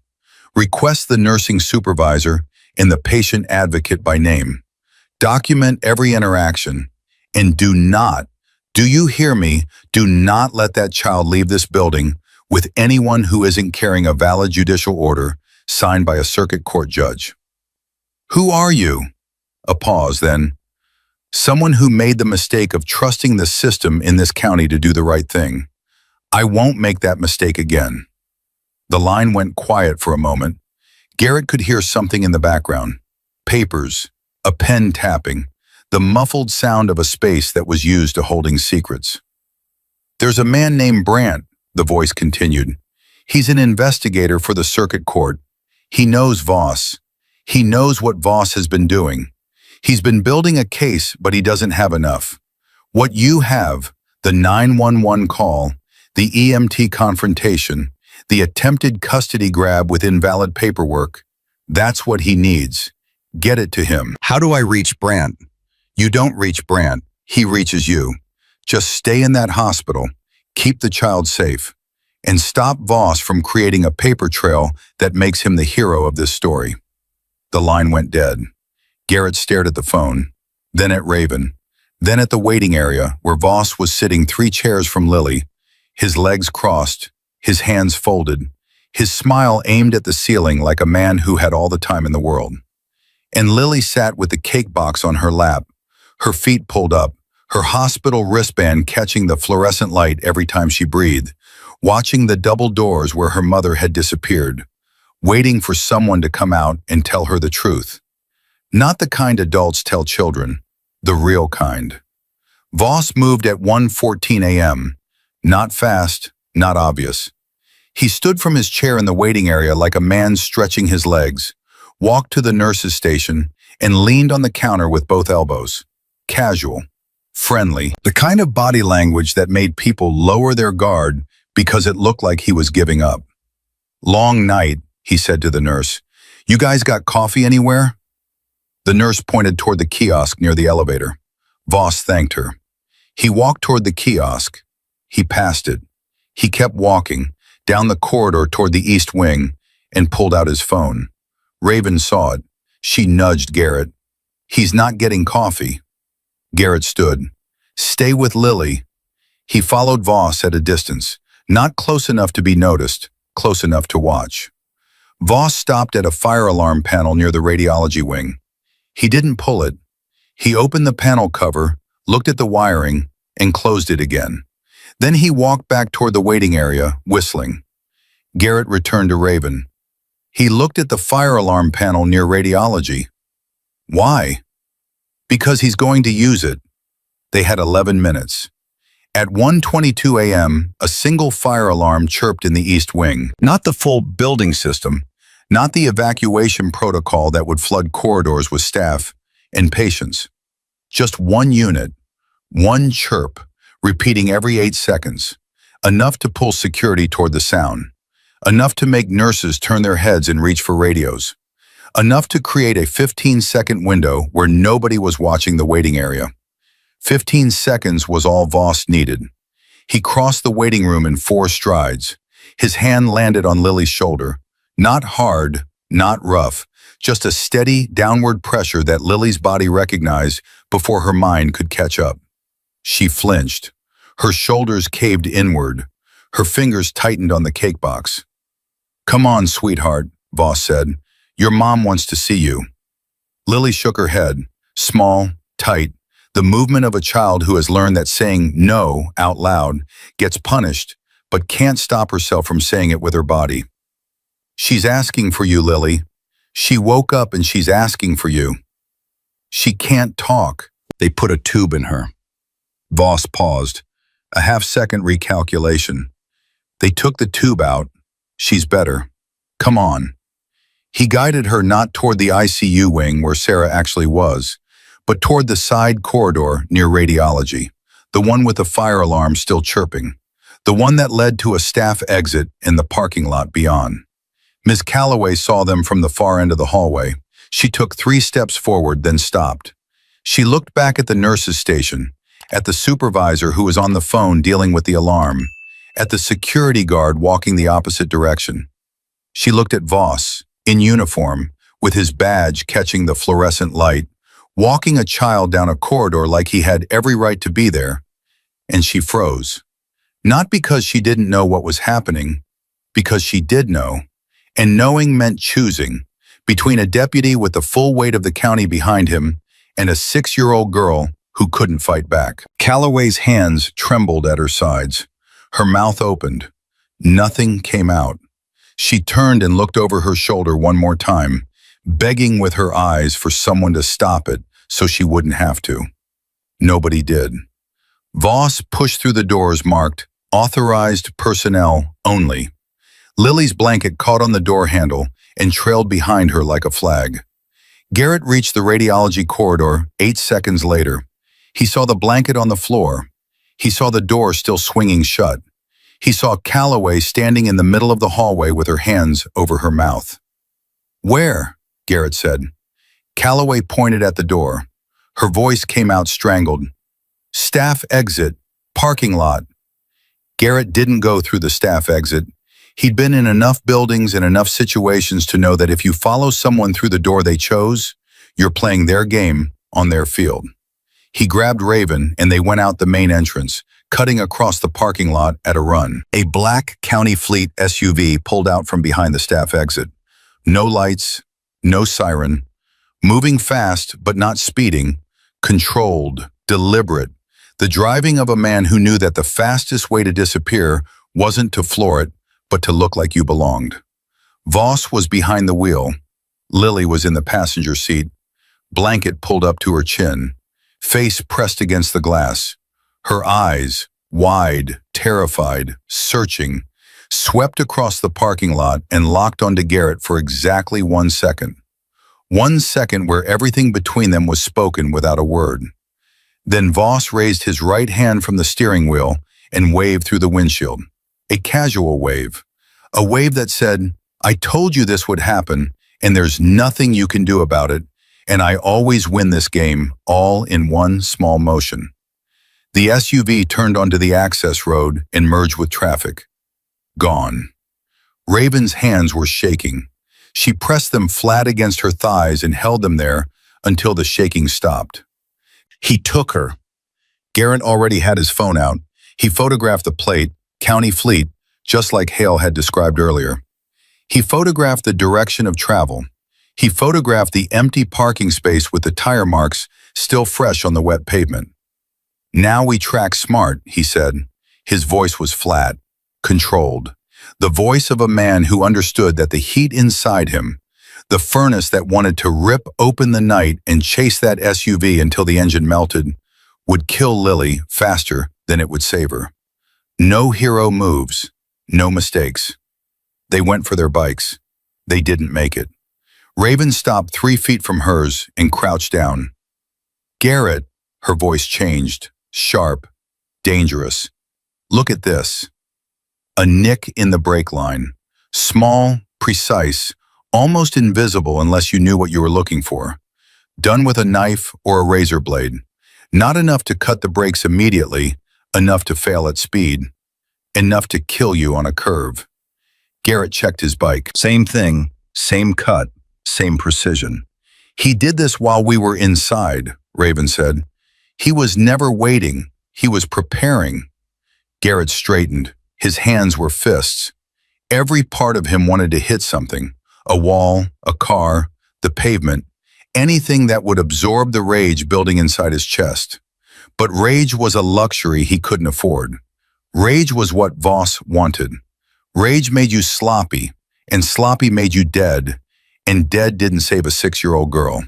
Request the nursing supervisor and the patient advocate by name. Document every interaction. And do you hear me? Do not let that child leave this building with anyone who isn't carrying a valid judicial order signed by a circuit court judge. Who are you? A pause, then. Someone who made the mistake of trusting the system in this county to do the right thing. I won't make that mistake again. The line went quiet for a moment. Garrett could hear something in the background. Papers, a pen tapping, the muffled sound of a space that was used to holding secrets. There's a man named Brandt, the voice continued. He's an investigator for the circuit court. He knows Voss. He knows what Voss has been doing. He's been building a case, but he doesn't have enough. What you have, the 911 call, the EMT confrontation, the attempted custody grab with invalid paperwork, that's what he needs. Get it to him. How do I reach Brandt? You don't reach Brandt. He reaches you. Just stay in that hospital, keep the child safe, and stop Voss from creating a paper trail that makes him the hero of this story. The line went dead. Garrett stared at the phone, then at Raven, then at the waiting area where Voss was sitting 3 chairs from Lily, his legs crossed, his hands folded, his smile aimed at the ceiling like a man who had all the time in the world. And Lily sat with the cake box on her lap, her feet pulled up, her hospital wristband catching the fluorescent light every time she breathed, watching the double doors where her mother had disappeared, waiting for someone to come out and tell her the truth. Not the kind adults tell children, the real kind. Voss moved at 1:14 a.m., not fast, not obvious. He stood from his chair in the waiting area like a man stretching his legs, walked to the nurse's station, and leaned on the counter with both elbows. Casual, friendly, the kind of body language that made people lower their guard because it looked like he was giving up. Long night, he said to the nurse. You guys got coffee anywhere? The nurse pointed toward the kiosk near the elevator. Voss thanked her. He walked toward the kiosk. He passed it. He kept walking, down the corridor toward the east wing, and pulled out his phone. Raven saw it. She nudged Garrett. He's not getting coffee. Garrett stood. Stay with Lily. He followed Voss at a distance, not close enough to be noticed, close enough to watch. Voss stopped at a fire alarm panel near the radiology wing. He didn't pull it. He opened the panel cover, looked at the wiring, and closed it again. Then he walked back toward the waiting area, whistling. Garrett returned to Raven. He looked at the fire alarm panel near radiology. Why? Because he's going to use it. They had 11 minutes. At 1:22 a.m., a single fire alarm chirped in the east wing. Not the full building system, not the evacuation protocol that would flood corridors with staff and patients. Just one unit, one chirp, repeating every 8 seconds, enough to pull security toward the sound, enough to make nurses turn their heads and reach for radios, enough to create a 15-second window where nobody was watching the waiting area. 15 seconds was all Voss needed. He crossed the waiting room in 4 strides. His hand landed on Lily's shoulder. Not hard, not rough, just a steady, downward pressure that Lily's body recognized before her mind could catch up. She flinched. Her shoulders caved inward. Her fingers tightened on the cake box. Come on, sweetheart, Voss said. Your mom wants to see you. Lily shook her head, small, tight, the movement of a child who has learned that saying no out loud gets punished, but can't stop herself from saying it with her body. She's asking for you, Lily. She woke up and she's asking for you. She can't talk. They put a tube in her. Voss paused, a half-second recalculation. They took the tube out. She's better. Come on. He guided her not toward the ICU wing where Sarah actually was, but toward the side corridor near radiology, the one with the fire alarm still chirping, the one that led to a staff exit in the parking lot beyond. Miss Calloway saw them from the far end of the hallway. She took 3 steps forward, then stopped. She looked back at the nurse's station, at the supervisor who was on the phone dealing with the alarm, at the security guard walking the opposite direction. She looked at Voss, in uniform, with his badge catching the fluorescent light, walking a child down a corridor like he had every right to be there, and she froze. Not because she didn't know what was happening, because she did know, and knowing meant choosing, between a deputy with the full weight of the county behind him and a 6-year-old girl who couldn't fight back. Calloway's hands trembled at her sides. Her mouth opened. Nothing came out. She turned and looked over her shoulder one more time, begging with her eyes for someone to stop it so she wouldn't have to. Nobody did. Voss pushed through the doors marked "Authorized Personnel Only." Lily's blanket caught on the door handle and trailed behind her like a flag. Garrett reached the radiology corridor 8 seconds later. He saw the blanket on the floor. He saw the door still swinging shut. He saw Calloway standing in the middle of the hallway with her hands over her mouth. "Where?" Garrett said. Calloway pointed at the door. Her voice came out strangled. "Staff exit, parking lot." Garrett didn't go through the staff exit. He'd been in enough buildings and enough situations to know that if you follow someone through the door they chose, you're playing their game on their field. He grabbed Raven and they went out the main entrance, cutting across the parking lot at a run. A black County Fleet SUV pulled out from behind the staff exit. No lights, no siren. Moving fast, but not speeding. Controlled, deliberate. The driving of a man who knew that the fastest way to disappear wasn't to floor it, but to look like you belonged. Voss was behind the wheel. Lily was in the passenger seat, blanket pulled up to her chin, face pressed against the glass. Her eyes, wide, terrified, searching, swept across the parking lot and locked onto Garrett for exactly 1 second. 1 second where everything between them was spoken without a word. Then Voss raised his right hand from the steering wheel and waved through the windshield. A casual wave. A wave that said, "I told you this would happen, and there's nothing you can do about it, and I always win this game, all in one small motion." The SUV turned onto the access road and merged with traffic. Gone. Raven's hands were shaking. She pressed them flat against her thighs and held them there until the shaking stopped. He took her. Garrett already had his phone out. He photographed the plate, County Fleet, just like Hale had described earlier. He photographed the direction of travel. He photographed the empty parking space with the tire marks still fresh on the wet pavement. "Now we track smart," he said. His voice was flat, controlled. The voice of a man who understood that the heat inside him, the furnace that wanted to rip open the night and chase that SUV until the engine melted, would kill Lily faster than it would save her. No hero moves, no mistakes. They went for their bikes. They didn't make it. Raven stopped 3 feet from hers and crouched down. "Garrett," her voice changed, sharp, dangerous. "Look at this." A nick in the brake line. Small, precise, almost invisible unless you knew what you were looking for. Done with a knife or a razor blade. Not enough to cut the brakes immediately, enough to fail at speed. Enough to kill you on a curve. Garrett checked his bike. Same thing, same cut, same precision. "He did this while we were inside," Raven said. "He was never waiting. He was preparing." Garrett straightened. His hands were fists. Every part of him wanted to hit something. A wall, a car, the pavement, anything that would absorb the rage building inside his chest. But rage was a luxury he couldn't afford. Rage was what Voss wanted. Rage made you sloppy, and sloppy made you dead, and dead didn't save a 6-year-old girl.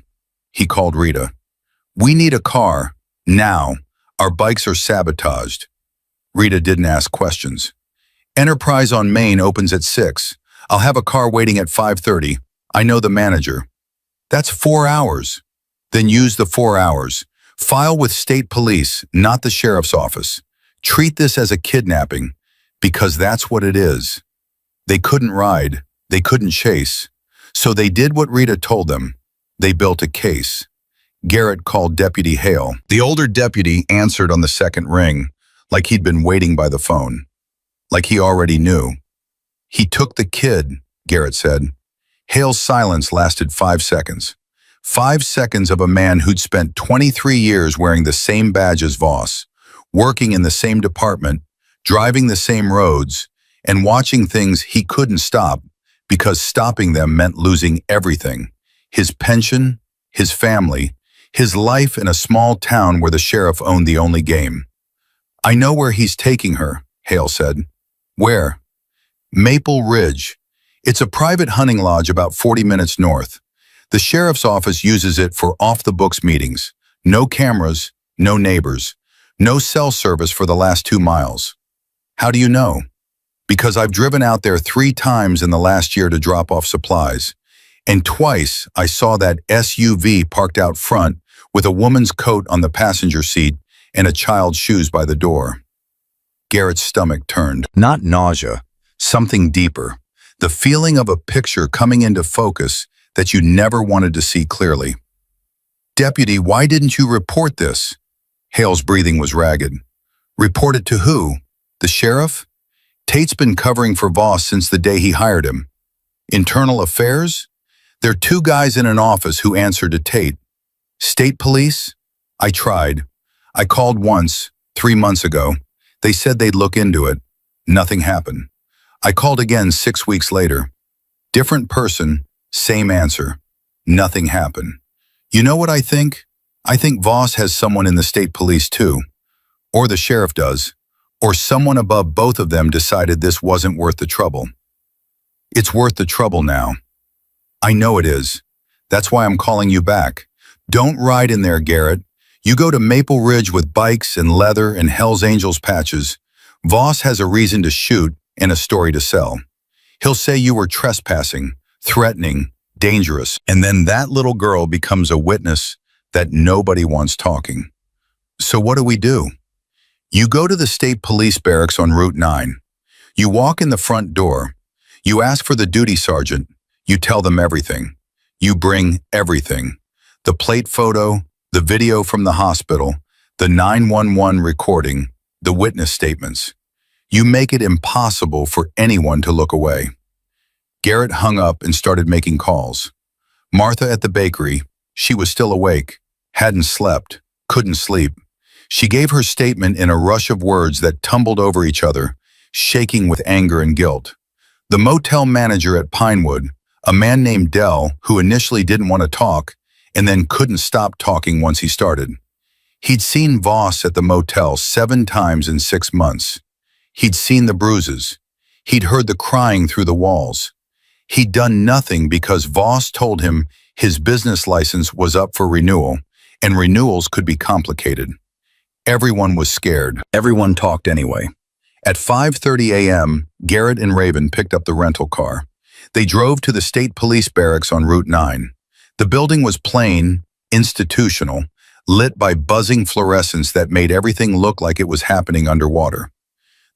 He called Rita. "We need a car, now. Our bikes are sabotaged." Rita didn't ask questions. "Enterprise on Main opens at 6. I'll have a car waiting at 5:30. I know the manager." "That's 4 hours." "Then use the 4 hours. File with state police, not the sheriff's office. Treat this as a kidnapping, because that's what it is." They couldn't ride. They couldn't chase. So they did what Rita told them. They built a case. Garrett called Deputy Hale. The older deputy answered on the second ring, like he'd been waiting by the phone. Like he already knew. He took the kid, Garrett said. Hale's silence lasted 5 seconds. 5 seconds of a man who'd spent 23 years wearing the same badge as Voss, working in the same department, driving the same roads, and watching things he couldn't stop because stopping them meant losing everything. His pension, his family, his life in a small town where the sheriff owned the only game. I know where he's taking her, Hale said. Where? Maple Ridge. It's a private hunting lodge about 40 minutes north. The sheriff's office uses it for off-the-books meetings. No cameras, no neighbors, no cell service for the last 2 miles. How do you know? Because I've driven out there 3 times in the last year to drop off supplies. And twice I saw that SUV parked out front with a woman's coat on the passenger seat and a child's shoes by the door. Garrett's stomach turned. Not nausea, something deeper. The feeling of a picture coming into focus that you never wanted to see clearly. Deputy, why didn't you report this? Hale's breathing was ragged. Report it to who? The sheriff? Tate's been covering for Voss since the day he hired him. Internal Affairs? There are 2 guys in an office who answer to Tate. State Police? I tried. I called once, 3 months ago. They said they'd look into it. Nothing happened. I called again 6 weeks later. Different person, same answer. Nothing happened. You know what I think? I think Voss has someone in the state police too. Or the sheriff does. Or someone above both of them decided this wasn't worth the trouble. It's worth the trouble now. I know it is. That's why I'm calling you back. Don't ride in there, Garrett. You go to Maple Ridge with bikes and leather and Hell's Angels patches. Voss has a reason to shoot and a story to sell. He'll say you were trespassing, threatening, dangerous, and then that little girl becomes a witness that nobody wants talking. So what do? You go to the state police barracks on Route 9. You walk in the front door. You ask for the duty sergeant. You tell them everything. You bring everything. The plate photo, the video from the hospital, the 911 recording, the witness statements. You make it impossible for anyone to look away. Garrett hung up and started making calls. Martha at the bakery, she was still awake, hadn't slept, couldn't sleep. She gave her statement in a rush of words that tumbled over each other, shaking with anger and guilt. The motel manager at Pinewood, a man named Dell, who initially didn't want to talk and then couldn't stop talking once he started. He'd seen Voss at the motel 7 times in 6 months. He'd seen the bruises. He'd heard the crying through the walls. He'd done nothing because Voss told him his business license was up for renewal, and renewals could be complicated. Everyone was scared. Everyone talked anyway. At 5:30 a.m., Garrett and Raven picked up the rental car. They drove to the state police barracks on Route 9. The building was plain, institutional, lit by buzzing fluorescents that made everything look like it was happening underwater.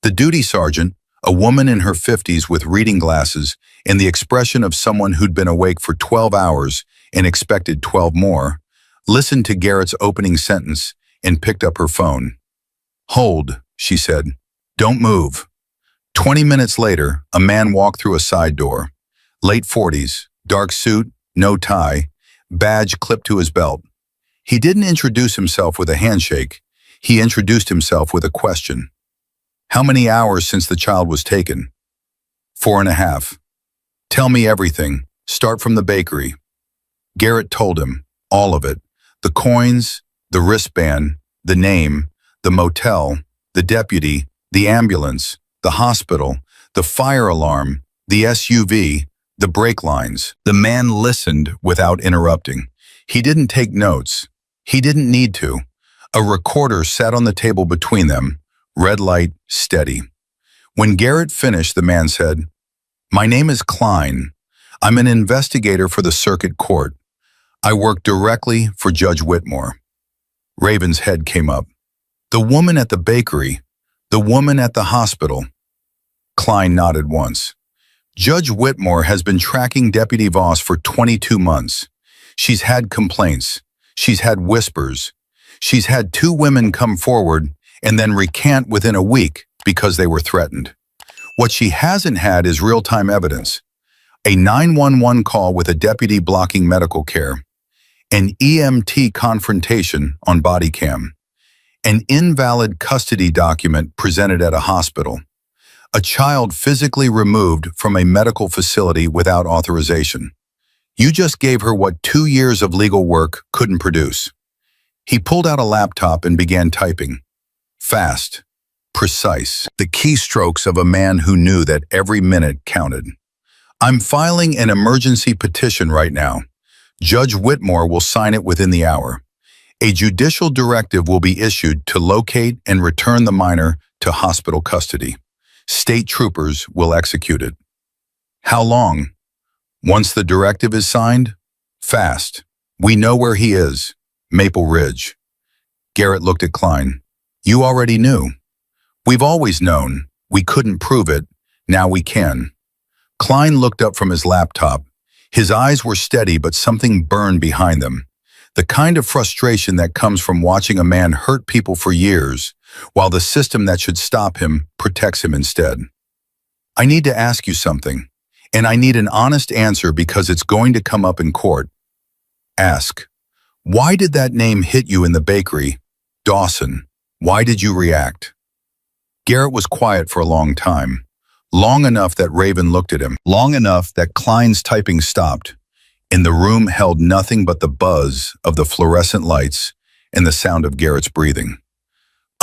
The duty sergeant, a woman in her 50s with reading glasses and the expression of someone who'd been awake for 12 hours and expected 12 more, listened to Garrett's opening sentence and picked up her phone. "Hold," she said. "Don't move." 20 minutes later, a man walked through a side door. Late 40s, dark suit, no tie, badge clipped to his belt. He didn't introduce himself with a handshake. He introduced himself with a question. "How many hours since the child was taken?" 4.5. "Tell me everything. Start from the bakery." Garrett told him, all of it. The coins, the wristband, the name, the motel, the deputy, the ambulance, the hospital, the fire alarm, the SUV, the brake lines. The man listened without interrupting. He didn't take notes. He didn't need to. A recorder sat on the table between them, red light, steady. When Garrett finished, the man said, "My name is Klein. I'm an investigator for the circuit court. I work directly for Judge Whitmore." Raven's head came up. "The woman at the bakery, the woman at the hospital." Klein nodded once. Judge Whitmore has been tracking Deputy Voss for 22 months. She's had complaints. She's had whispers. She's had 2 women come forward and then recant within a week because they were threatened. What she hasn't had is real-time evidence. A 911 call with a deputy blocking medical care. An EMT confrontation on body cam. An invalid custody document presented at a hospital. A child physically removed from a medical facility without authorization. You just gave her what 2 years of legal work couldn't produce. He pulled out a laptop and began typing. Fast, precise, the keystrokes of a man who knew that every minute counted. I'm filing an emergency petition right now. Judge Whitmore will sign it within the hour. A judicial directive will be issued to locate and return the minor to hospital custody. State troopers will execute it. How long? Once the directive is signed? Fast. We know where he is. Maple Ridge. Garrett looked at Klein. You already knew. We've always known. We couldn't prove it. Now we can. Klein looked up from his laptop. His eyes were steady, but something burned behind them. The kind of frustration that comes from watching a man hurt people for years, while the system that should stop him protects him instead. I need to ask you something, and I need an honest answer because it's going to come up in court. Ask. Why did that name hit you in the bakery? Dawson. Why did you react? Garrett was quiet for a long time. Long enough that Raven looked at him. Long enough that Klein's typing stopped. And the room held nothing but the buzz of the fluorescent lights and the sound of Garrett's breathing.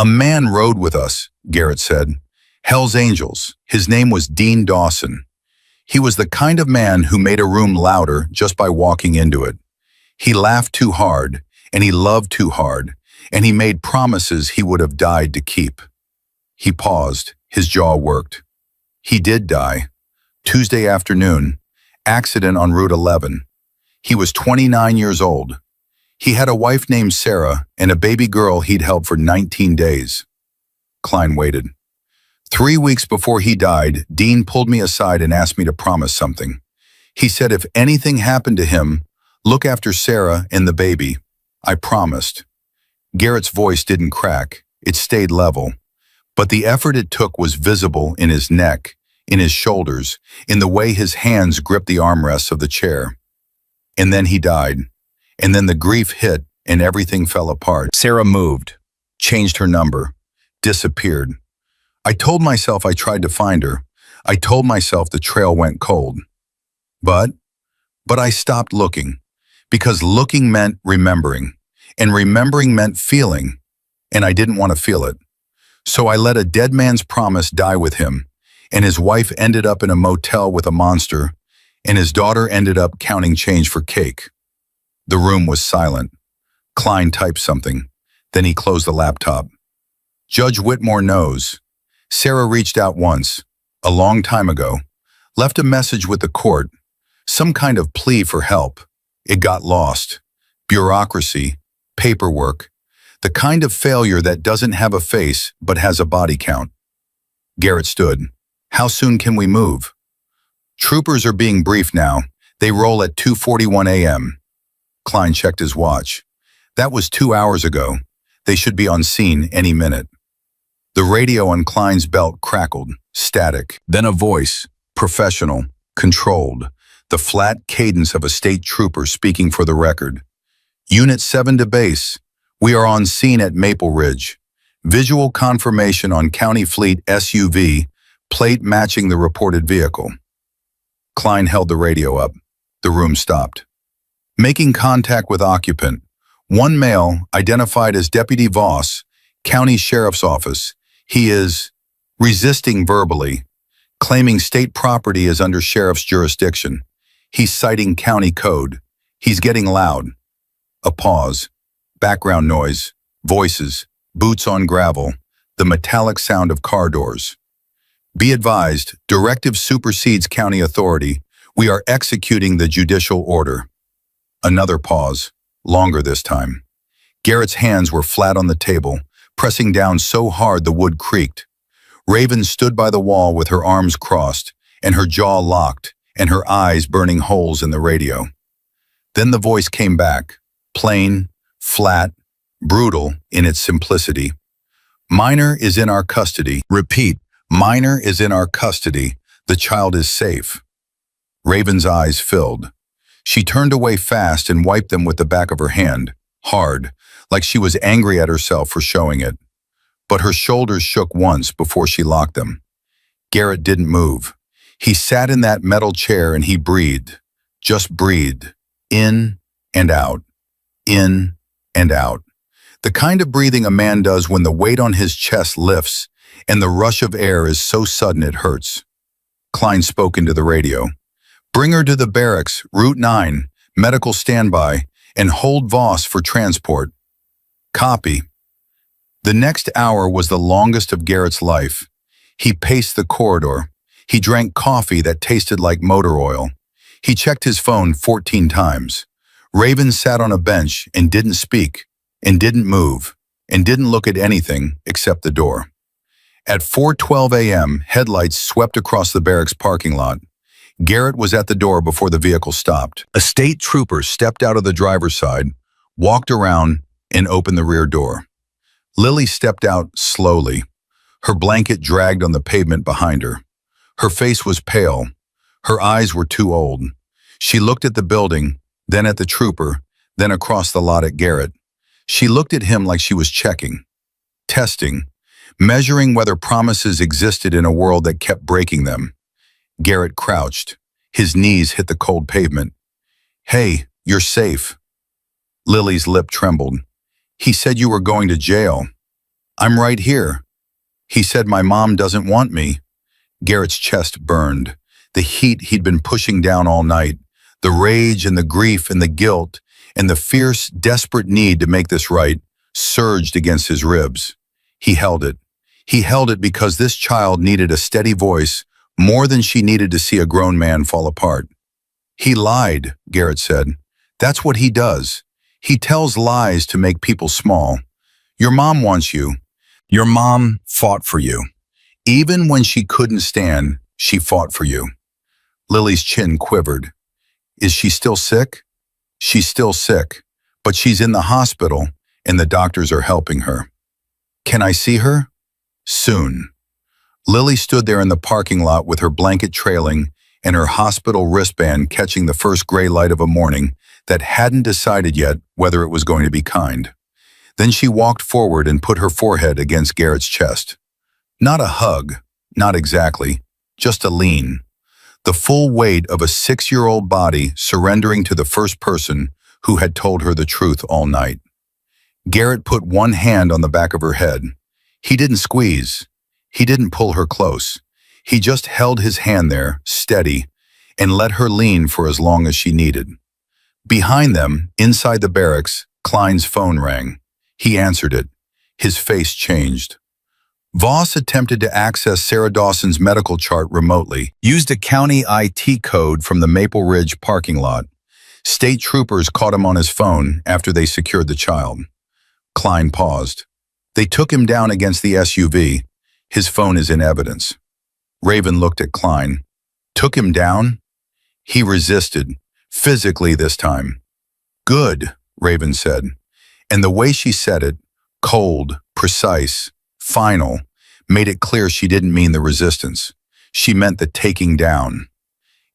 A man rode with us, Garrett said. Hell's Angels. His name was Dean Dawson. He was the kind of man who made a room louder just by walking into it. He laughed too hard, and he loved too hard, and he made promises he would have died to keep. He paused. His jaw worked. He did die. Tuesday afternoon, accident on Route 11. He was 29 years old. He had a wife named Sarah and a baby girl he'd held for 19 days. Klein waited. 3 weeks before he died, Dean pulled me aside and asked me to promise something. He said if anything happened to him, look after Sarah and the baby. I promised. Garrett's voice didn't crack. It stayed level. But the effort it took was visible in his neck, in his shoulders, in the way his hands gripped the armrests of the chair. And then he died. And then the grief hit and everything fell apart. Sarah moved, changed her number, disappeared. I told myself I tried to find her. I told myself the trail went cold. But I stopped looking, because looking meant remembering, and remembering meant feeling, and I didn't want to feel it. So I let a dead man's promise die with him, and his wife ended up in a motel with a monster, and his daughter ended up counting change for cake. The room was silent. Klein typed something. Then he closed the laptop. Judge Whitmore knows. Sarah reached out once, a long time ago, left a message with the court, some kind of plea for help. It got lost. Bureaucracy, paperwork, the kind of failure that doesn't have a face but has a body count. Garrett stood. How soon can we move? Troopers are being briefed now. They roll at 2:41 a.m. Klein checked his watch. That was 2 hours ago. They should be on scene any minute. The radio on Klein's belt crackled, static. Then a voice, professional, controlled, the flat cadence of a state trooper speaking for the record. Unit 7 to base. We are on scene at Maple Ridge. Visual confirmation on County Fleet SUV, plate matching the reported vehicle. Klein held the radio up. The room stopped. Making contact with occupant. One male, identified as Deputy Voss, County Sheriff's Office. He is resisting verbally, claiming state property is under sheriff's jurisdiction. He's citing county code. He's getting loud. A pause. Background noise. Voices. Boots on gravel. The metallic sound of car doors. Be advised, directive supersedes county authority. We are executing the judicial order. Another pause. Longer this time. Garrett's hands were flat on the table, pressing down so hard the wood creaked. Raven stood by the wall with her arms crossed, and her jaw locked, and her eyes burning holes in the radio. Then the voice came back, plain, flat, brutal in its simplicity. Minor is in our custody. Repeat, minor is in our custody. The child is safe. Raven's eyes filled. She turned away fast and wiped them with the back of her hand, hard, like she was angry at herself for showing it. But her shoulders shook once before she locked them. Garrett didn't move. He sat in that metal chair and he breathed. Just breathed. In and out. In and out. The kind of breathing a man does when the weight on his chest lifts and the rush of air is so sudden it hurts. Klein spoke into the radio. Bring her to the barracks, Route 9, medical standby, and hold Voss for transport. Copy. The next hour was the longest of Garrett's life. He paced the corridor. He drank coffee that tasted like motor oil. He checked his phone 14 times. Raven sat on a bench and didn't speak, and didn't move, and didn't look at anything except the door. At 4:12 a.m., headlights swept across the barracks parking lot. Garrett was at the door before the vehicle stopped. A state trooper stepped out of the driver's side, walked around, and opened the rear door. Lily stepped out slowly. Her blanket dragged on the pavement behind her. Her face was pale. Her eyes were too old. She looked at the building, then at the trooper, then across the lot at Garrett. She looked at him like she was checking, testing, measuring whether promises existed in a world that kept breaking them. Garrett crouched. His knees hit the cold pavement. Hey, you're safe. Lily's lip trembled. He said you were going to jail. I'm right here. He said my mom doesn't want me. Garrett's chest burned. The heat he'd been pushing down all night, the rage and the grief and the guilt and the fierce, desperate need to make this right surged against his ribs. He held it. He held it because this child needed a steady voice more than she needed to see a grown man fall apart. He lied, Garrett said. That's what he does. He tells lies to make people small. Your mom wants you. Your mom fought for you. Even when she couldn't stand, she fought for you. Lily's chin quivered. Is she still sick? She's still sick, but she's in the hospital and the doctors are helping her. Can I see her? Soon. Lily stood there in the parking lot with her blanket trailing and her hospital wristband catching the first gray light of a morning that hadn't decided yet whether it was going to be kind. Then she walked forward and put her forehead against Garrett's chest. Not a hug, not exactly, just a lean. The full weight of a 6-year-old body surrendering to the first person who had told her the truth all night. Garrett put one hand on the back of her head. He didn't squeeze. He didn't pull her close. He just held his hand there, steady, and let her lean for as long as she needed. Behind them, inside the barracks, Klein's phone rang. He answered it. His face changed. Voss attempted to access Sarah Dawson's medical chart remotely, used a county IT code from the Maple Ridge parking lot. State troopers caught him on his phone after they secured the child. Klein paused. They took him down against the SUV. His phone is in evidence. Raven looked at Klein. Took him down? He resisted, physically this time. Good, Raven said. And the way she said it, cold, precise, final, made it clear she didn't mean the resistance. She meant the taking down.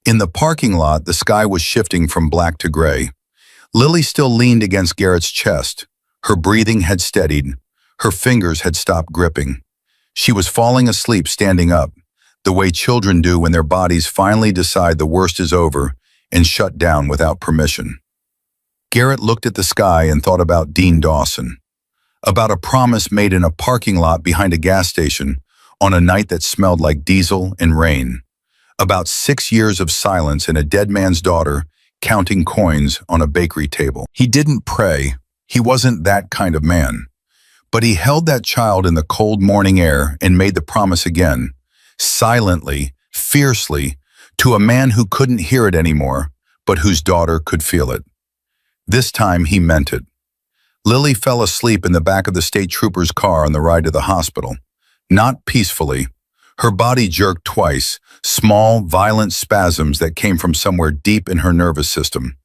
In the parking lot, the sky was shifting from black to gray. Lily still leaned against Garrett's chest. Her breathing had steadied. Her fingers had stopped gripping. She was falling asleep standing up, the way children do when their bodies finally decide the worst is over and shut down without permission. Garrett looked at the sky and thought about Dean Dawson, about a promise made in a parking lot behind a gas station on a night that smelled like diesel and rain, about 6 years of silence and a dead man's daughter counting coins on a bakery table. He didn't pray. He wasn't that kind of man. But he held that child in the cold morning air and made the promise again, silently, fiercely, to a man who couldn't hear it anymore, but whose daughter could feel it. This time he meant it. Lily fell asleep in the back of the state trooper's car on the ride to the hospital. Not peacefully. Her body jerked twice, small, violent spasms that came from somewhere deep in her nervous system.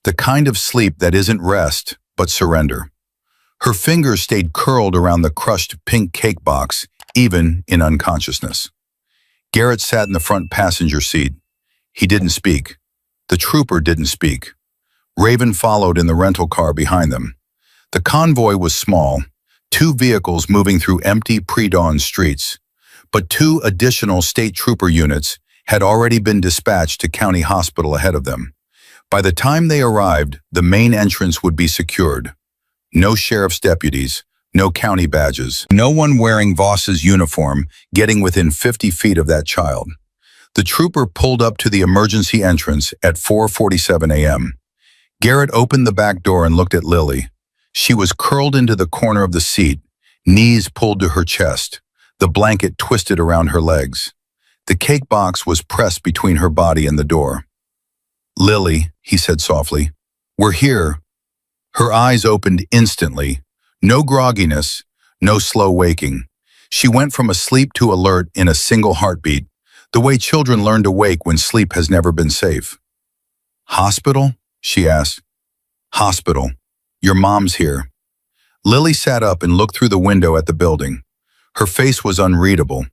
The kind of sleep that isn't rest, but surrender. Her fingers stayed curled around the crushed pink cake box, even in unconsciousness. Garrett sat in the front passenger seat. He didn't speak. The trooper didn't speak. Raven followed in the rental car behind them. The convoy was small, 2 vehicles moving through empty pre-dawn streets. But 2 additional state trooper units had already been dispatched to County Hospital ahead of them. By the time they arrived, the main entrance would be secured. No sheriff's deputies, no county badges, no one wearing Voss's uniform getting within 50 feet of that child. The trooper pulled up to the emergency entrance at 4:47 a.m. Garrett opened the back door and looked at Lily. She was curled into the corner of the seat, knees pulled to her chest, the blanket twisted around her legs. The cake box was pressed between her body and the door. "Lily," he said softly, "we're here." Her eyes opened instantly. No grogginess, no slow waking. She went from asleep to alert in a single heartbeat, the way children learn to wake when sleep has never been safe. "Hospital?" she asked. "Hospital. Your mom's here." Lily sat up and looked through the window at the building. Her face was unreadable,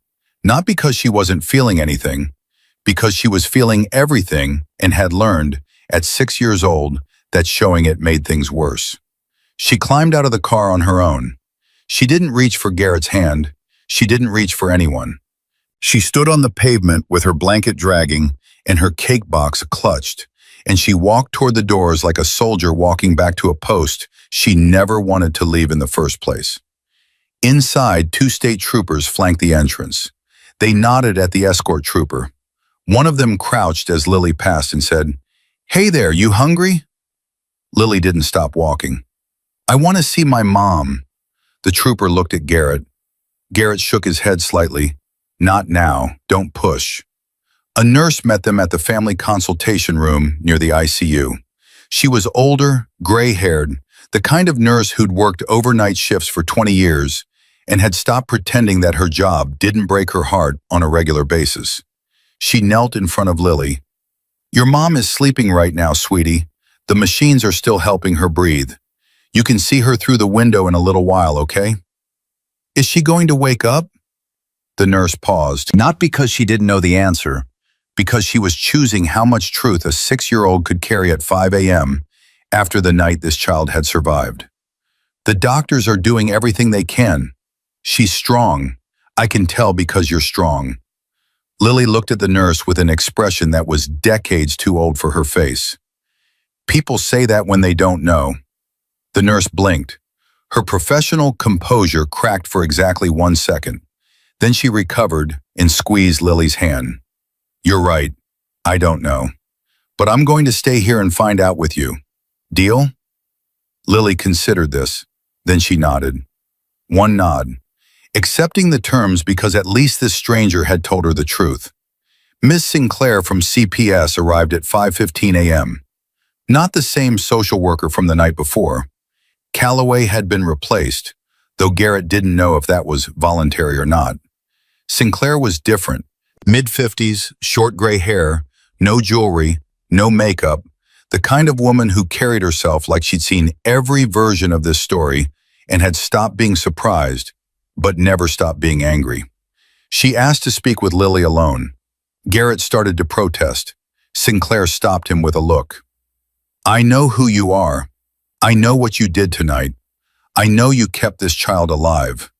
not because she wasn't feeling anything, because she was feeling everything and had learned, at 6 years old, that showing it made things worse. She climbed out of the car on her own. She didn't reach for Garrett's hand. She didn't reach for anyone. She stood on the pavement with her blanket dragging and her cake box clutched, and she walked toward the doors like a soldier walking back to a post she never wanted to leave in the first place. Inside, 2 state troopers flanked the entrance. They nodded at the escort trooper. One of them crouched as Lily passed and said, "Hey there, you hungry?" Lily didn't stop walking. "I want to see my mom." The trooper looked at Garrett. Garrett shook his head slightly. "Not now, don't push." A nurse met them at the family consultation room near the ICU. She was older, gray-haired, the kind of nurse who'd worked overnight shifts for 20 years and had stopped pretending that her job didn't break her heart on a regular basis. She knelt in front of Lily. "Your mom is sleeping right now, sweetie. The machines are still helping her breathe. You can see her through the window in a little while, okay?" "Is she going to wake up?" The nurse paused, not because she didn't know the answer, because she was choosing how much truth a 6-year-old could carry at 5 a.m. after the night this child had survived. "The doctors are doing everything they can. She's strong. I can tell because you're strong." Lily looked at the nurse with an expression that was decades too old for her face. People say that when they don't know. The nurse blinked. Her professional composure cracked for exactly 1 second. Then she recovered and squeezed Lily's hand. "You're right. I don't know. But I'm going to stay here and find out with you. Deal?" Lily considered this. Then she nodded. One nod. Accepting the terms because at least this stranger had told her the truth. Miss Sinclair from CPS arrived at 5:15 a.m. Not the same social worker from the night before. Calloway had been replaced, though Garrett didn't know if that was voluntary or not. Sinclair was different. Mid-50s, short gray hair, no jewelry, no makeup, the kind of woman who carried herself like she'd seen every version of this story and had stopped being surprised, but never stopped being angry. She asked to speak with Lily alone. Garrett started to protest. Sinclair stopped him with a look. "I know who you are. I know what you did tonight. I know you kept this child alive.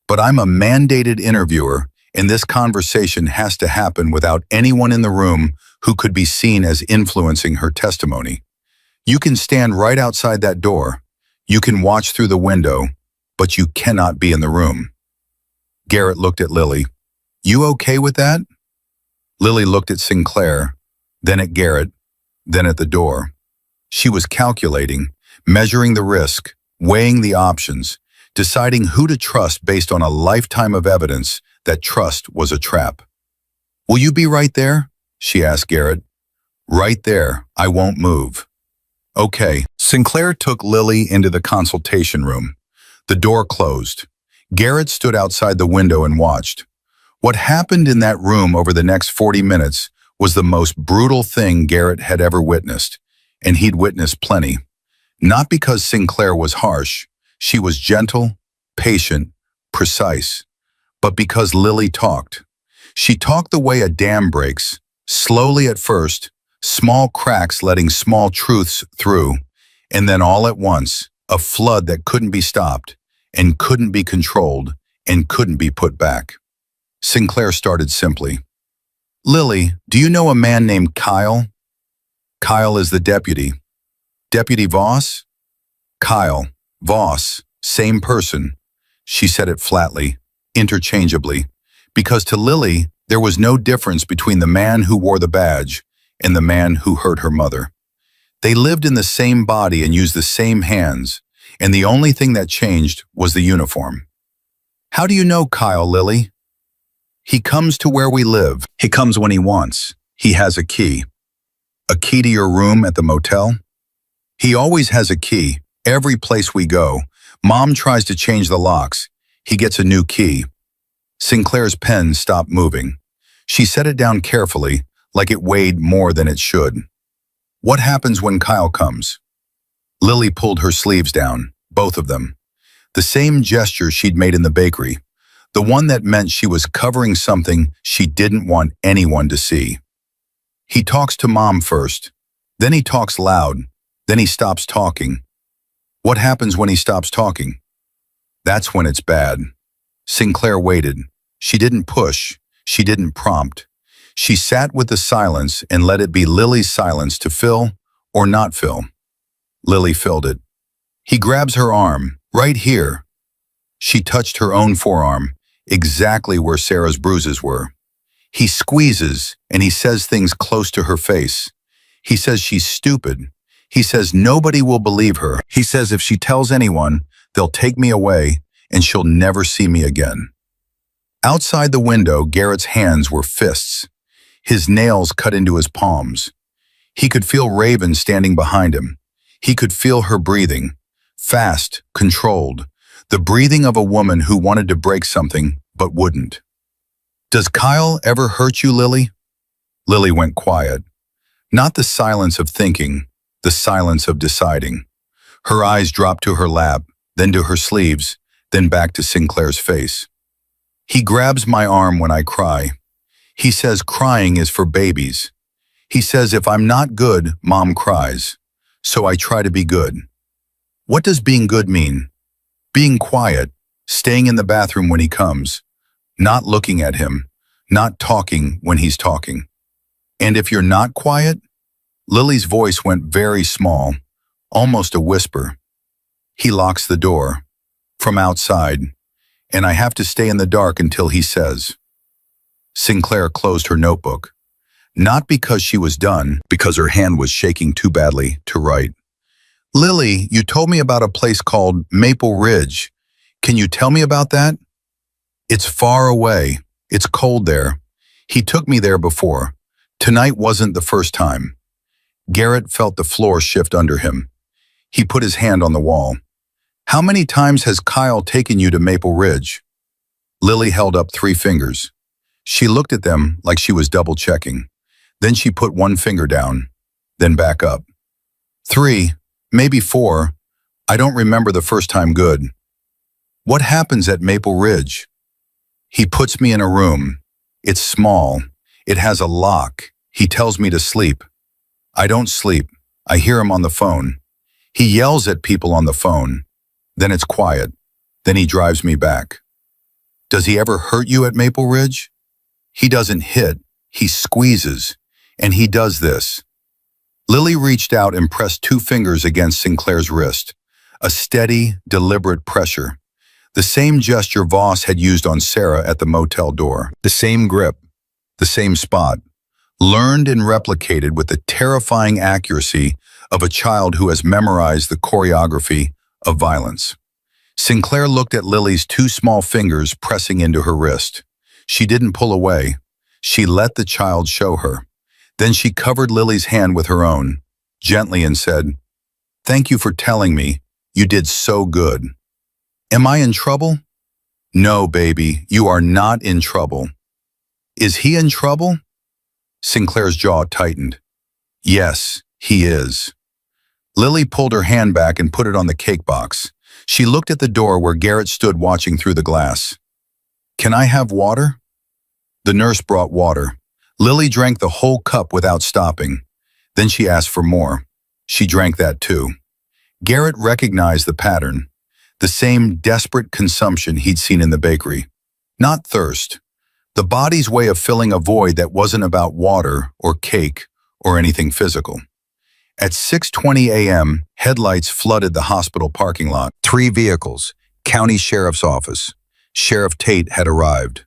But I'm a mandated interviewer, and this conversation has to happen without anyone in the room who could be seen as influencing her testimony. You can stand right outside that door. You can watch through the window, but you cannot be in the room." Garrett looked at Lily. "You okay with that?" Lily looked at Sinclair, then at Garrett, then at the door. She was calculating, measuring the risk, weighing the options, deciding who to trust based on a lifetime of evidence that trust was a trap. "Will you be right there?" she asked Garrett. "Right there. I won't move." "Okay." Sinclair took Lily into the consultation room. The door closed. Garrett stood outside the window and watched. What happened in that room over the next 40 minutes was the most brutal thing Garrett had ever witnessed, and he'd witnessed plenty. Not because Sinclair was harsh, she was gentle, patient, precise, but because Lily talked. She talked the way a dam breaks, slowly at first, small cracks letting small truths through, and then all at once, a flood that couldn't be stopped, and couldn't be controlled, and couldn't be put back. Sinclair started simply. Lily, do you know a man named Kyle? Kyle is the deputy. Deputy Voss? Kyle, Voss, same person. She said it flatly, interchangeably, because to Lily, there was no difference between the man who wore the badge and the man who hurt her mother. They lived in the same body and used the same hands, and the only thing that changed was the uniform. How do you know Kyle, Lily? He comes to where we live. He comes when he wants. He has a key. A key to your room at the motel? He always has a key. Every place we go. Mom tries to change the locks. He gets a new key. Sinclair's pen stopped moving. She set it down carefully, like it weighed more than it should. What happens when Kyle comes? Lily pulled her sleeves down, both of them. The same gesture she'd made in the bakery. The one that meant she was covering something she didn't want anyone to see. He talks to Mom first. Then he talks loud. Then he stops talking. What happens when he stops talking? That's when it's bad. Sinclair waited. She didn't push. She didn't prompt. She sat with the silence and let it be Lily's silence to fill or not fill. Lily filled it. He grabs her arm, right here. She touched her own forearm, exactly where Sarah's bruises were. He squeezes and he says things close to her face. He says she's stupid. He says nobody will believe her. He says if she tells anyone, they'll take me away and she'll never see me again. Outside the window, Garrett's hands were fists. His nails cut into his palms. He could feel Raven standing behind him. He could feel her breathing, fast, controlled, the breathing of a woman who wanted to break something but wouldn't. Does Kyle ever hurt you, Lily? Lily went quiet. Not the silence of thinking, the silence of deciding. Her eyes dropped to her lap, then to her sleeves, then back to Sinclair's face. He grabs my arm when I cry. He says crying is for babies. He says if I'm not good, Mom cries. So I try to be good. What does being good mean? Being quiet, staying in the bathroom when he comes, not looking at him, not talking when he's talking. And if you're not quiet? Lily's voice went very small, almost a whisper. He locks the door, from outside, and I have to stay in the dark until he says. Sinclair closed her notebook. Not because she was done, because her hand was shaking too badly to write. Lily, you told me about a place called Maple Ridge. Can you tell me about that? It's far away. It's cold there. He took me there before. Tonight wasn't the first time. Garrett felt the floor shift under him. He put his hand on the wall. How many times has Kyle taken you to Maple Ridge? Lily held up 3 fingers. She looked at them like she was double-checking. Then she put 1 finger down, then back up. 3, maybe 4. I don't remember the first time good. What happens at Maple Ridge? He puts me in a room. It's small. It has a lock. He tells me to sleep. I don't sleep. I hear him on the phone. He yells at people on the phone. Then it's quiet. Then he drives me back. Does he ever hurt you at Maple Ridge? He doesn't hit. He squeezes. And he does this. Lily reached out and pressed 2 fingers against Sinclair's wrist. A steady, deliberate pressure. The same gesture Voss had used on Sarah at the motel door. The same grip. The same spot. Learned and replicated with the terrifying accuracy of a child who has memorized the choreography of violence. Sinclair looked at Lily's 2 small fingers pressing into her wrist. She didn't pull away. She let the child show her. Then she covered Lily's hand with her own, gently, and said, "Thank you for telling me. You did so good." Am I in trouble? No, baby, you are not in trouble. Is he in trouble? Sinclair's jaw tightened. Yes, he is. Lily pulled her hand back and put it on the cake box. She looked at the door where Garrett stood watching through the glass. Can I have water? The nurse brought water. Lily drank the whole cup without stopping. Then she asked for more. She drank that too. Garrett recognized the pattern, the same desperate consumption he'd seen in the bakery. Not thirst. The body's way of filling a void that wasn't about water or cake or anything physical. At 6:20 a.m., headlights flooded the hospital parking lot. 3 vehicles, county sheriff's office. Sheriff Tate had arrived.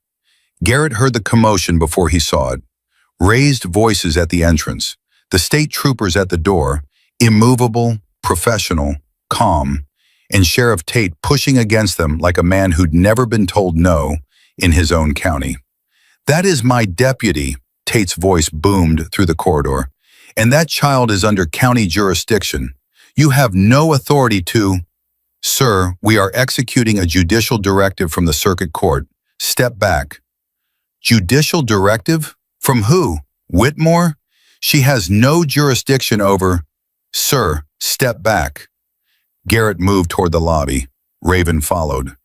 Garrett heard the commotion before he saw it. Raised voices at the entrance. The state troopers at the door, immovable, professional, calm, and Sheriff Tate pushing against them like a man who'd never been told no in his own county. That is my deputy, Tate's voice boomed through the corridor. And that child is under county jurisdiction. You have no authority to... Sir, we are executing a judicial directive from the circuit court. Step back. Judicial directive? From who? Whitmore? She has no jurisdiction over... Sir, step back. Garrett moved toward the lobby. Raven followed.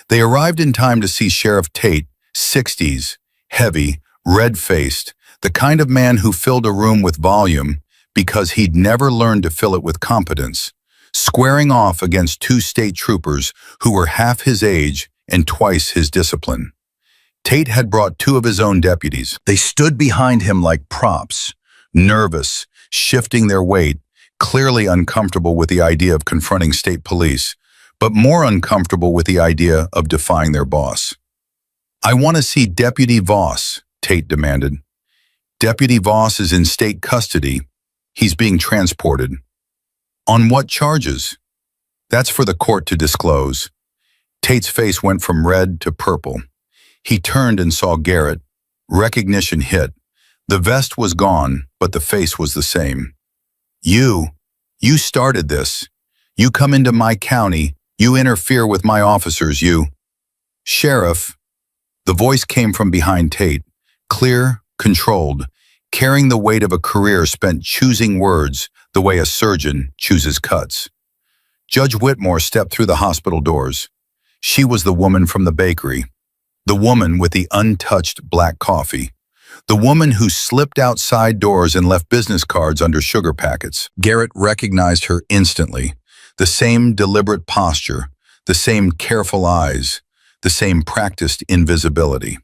They arrived in time to see Sheriff Tate, 60s, heavy, red-faced, the kind of man who filled a room with volume because he'd never learned to fill it with competence, squaring off against 2 state troopers who were half his age and twice his discipline. Tate had brought 2 of his own deputies. They stood behind him like props, nervous, shifting their weight, clearly uncomfortable with the idea of confronting state police, but more uncomfortable with the idea of defying their boss. I want to see Deputy Voss, Tate demanded. Deputy Voss is in state custody. He's being transported. On what charges? That's for the court to disclose. Tate's face went from red to purple. He turned and saw Garrett. Recognition hit. The vest was gone, but the face was the same. You started this. You come into my county. You interfere with my officers, you. Sheriff. The voice came from behind Tate, clear, controlled, carrying the weight of a career spent choosing words the way a surgeon chooses cuts. Judge Whitmore stepped through the hospital doors. She was the woman from the bakery, the woman with the untouched black coffee, the woman who slipped out side doors and left business cards under sugar packets. Garrett recognized her instantly, the same deliberate posture, the same careful eyes, the same practiced invisibility.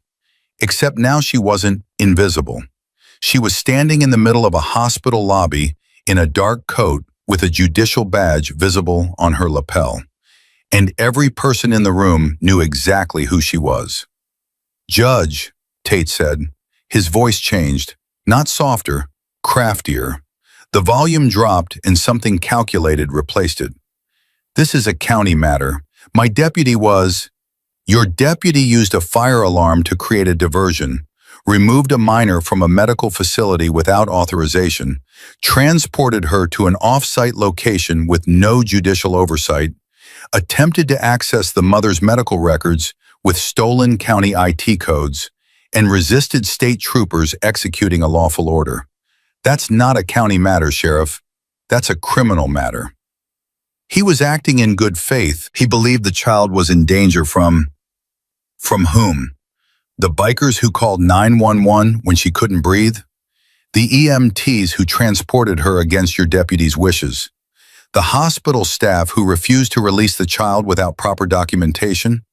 Except now she wasn't invisible. She was standing in the middle of a hospital lobby in a dark coat with a judicial badge visible on her lapel. And every person in the room knew exactly who she was. Judge, Tate said. His voice changed, not softer, craftier. The volume dropped and something calculated replaced it. This is a county matter. My deputy was... Your deputy used a fire alarm to create a diversion, removed a minor from a medical facility without authorization, transported her to an off-site location with no judicial oversight, attempted to access the mother's medical records with stolen county IT codes, and resisted state troopers executing a lawful order. That's not a county matter, Sheriff. That's a criminal matter. He was acting in good faith. He believed the child was in danger from whom? The bikers who called 911 when she couldn't breathe? The EMTs who transported her against your deputy's wishes? The hospital staff who refused to release the child without proper documentation?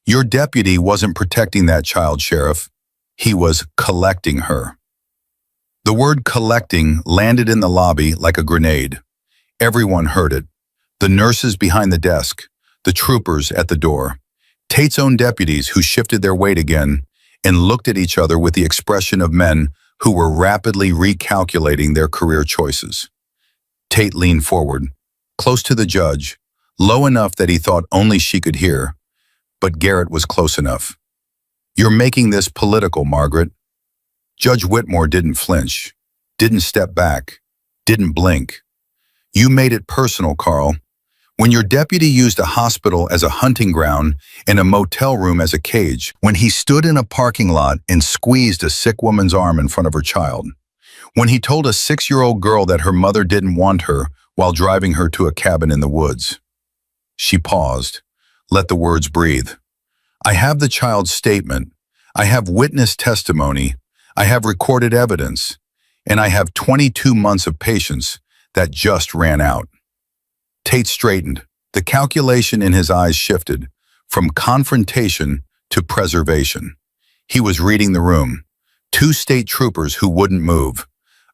Your deputy wasn't protecting that child, Sheriff. He was collecting her. The word collecting landed in the lobby like a grenade. Everyone heard it. The nurses behind the desk, the troopers at the door, Tate's own deputies who shifted their weight again and looked at each other with the expression of men who were rapidly recalculating their career choices. Tate leaned forward, close to the judge, low enough that he thought only she could hear, but Garrett was close enough. You're making this political, Margaret. Judge Whitmore didn't flinch, didn't step back, didn't blink. You made it personal, Carl. When your deputy used a hospital as a hunting ground and a motel room as a cage, when he stood in a parking lot and squeezed a sick woman's arm in front of her child, when he told a 6-year-old girl that her mother didn't want her while driving her to a cabin in the woods. She paused, let the words breathe. I have the child's statement, I have witness testimony, I have recorded evidence, and I have 22 months of patience that just ran out. Tate straightened. The calculation in his eyes shifted from confrontation to preservation. He was reading the room. 2 state troopers who wouldn't move.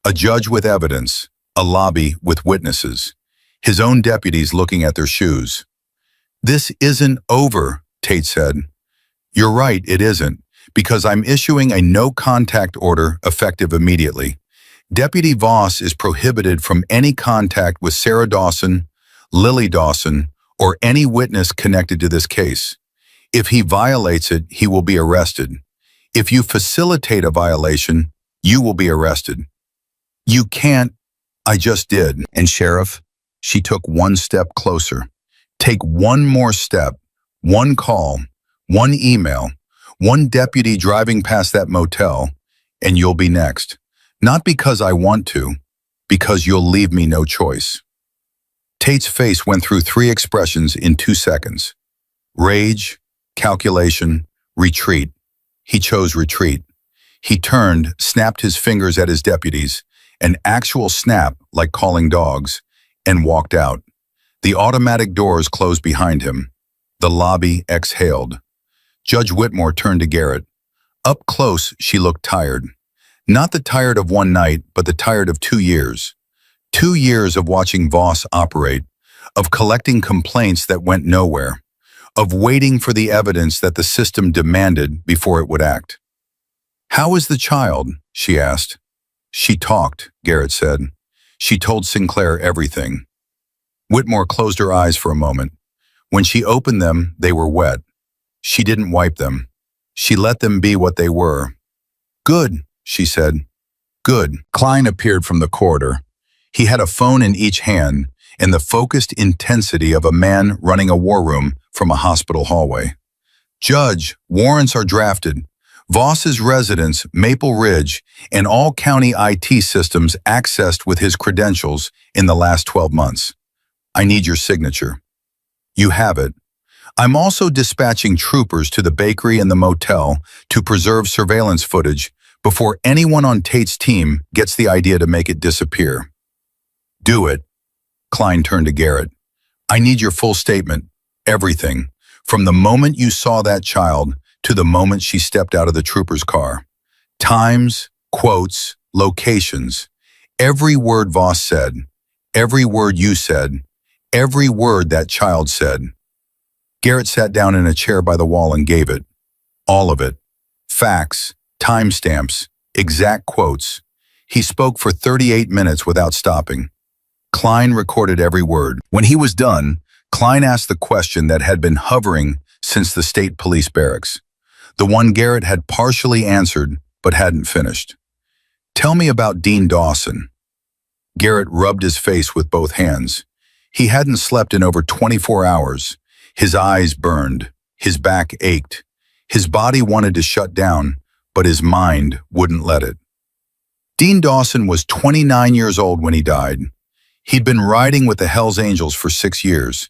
A judge with evidence. A lobby with witnesses. His own deputies looking at their shoes. This isn't over, Tate said. You're right, it isn't, because I'm issuing a no-contact order effective immediately. Deputy Voss is prohibited from any contact with Sarah Dawson, Lily Dawson, or any witness connected to this case. If he violates it, he will be arrested. If you facilitate a violation, you will be arrested. You can't. I just did. And Sheriff, she took one step closer. Take one more step, one call, one email, one deputy driving past that motel, and you'll be next. Not because I want to, because you'll leave me no choice. Tate's face went through 3 expressions in 2 seconds. Rage, calculation, retreat. He chose retreat. He turned, snapped his fingers at his deputies, an actual snap like calling dogs, and walked out. The automatic doors closed behind him. The lobby exhaled. Judge Whitmore turned to Garrett. Up close, she looked tired. Not the tired of one night, but the tired of 2 years. 2 years of watching Voss operate, of collecting complaints that went nowhere, of waiting for the evidence that the system demanded before it would act. How is the child? She asked. She talked, Garrett said. She told Sinclair everything. Whitmore closed her eyes for a moment. When she opened them, they were wet. She didn't wipe them. She let them be what they were. Good, she said. Good. Klein appeared from the corridor. He had a phone in each hand and the focused intensity of a man running a war room from a hospital hallway. Judge, warrants are drafted. Voss's residence, Maple Ridge, and all county IT systems accessed with his credentials in the last 12 months. I need your signature. You have it. I'm also dispatching troopers to the bakery and the motel to preserve surveillance footage before anyone on Tate's team gets the idea to make it disappear. Do it. Klein turned to Garrett. I need your full statement. Everything. From the moment you saw that child to the moment she stepped out of the trooper's car. Times, quotes, locations. Every word Voss said. Every word you said. Every word that child said. Garrett sat down in a chair by the wall and gave it. All of it. Facts, timestamps, exact quotes. He spoke for 38 minutes without stopping. Klein recorded every word. When he was done, Klein asked the question that had been hovering since the state police barracks. The one Garrett had partially answered but hadn't finished. Tell me about Dean Dawson. Garrett rubbed his face with both hands. He hadn't slept in over 24 hours. His eyes burned. His back ached. His body wanted to shut down, but his mind wouldn't let it. Dean Dawson was 29 years old when he died. He'd been riding with the Hells Angels for 6 years.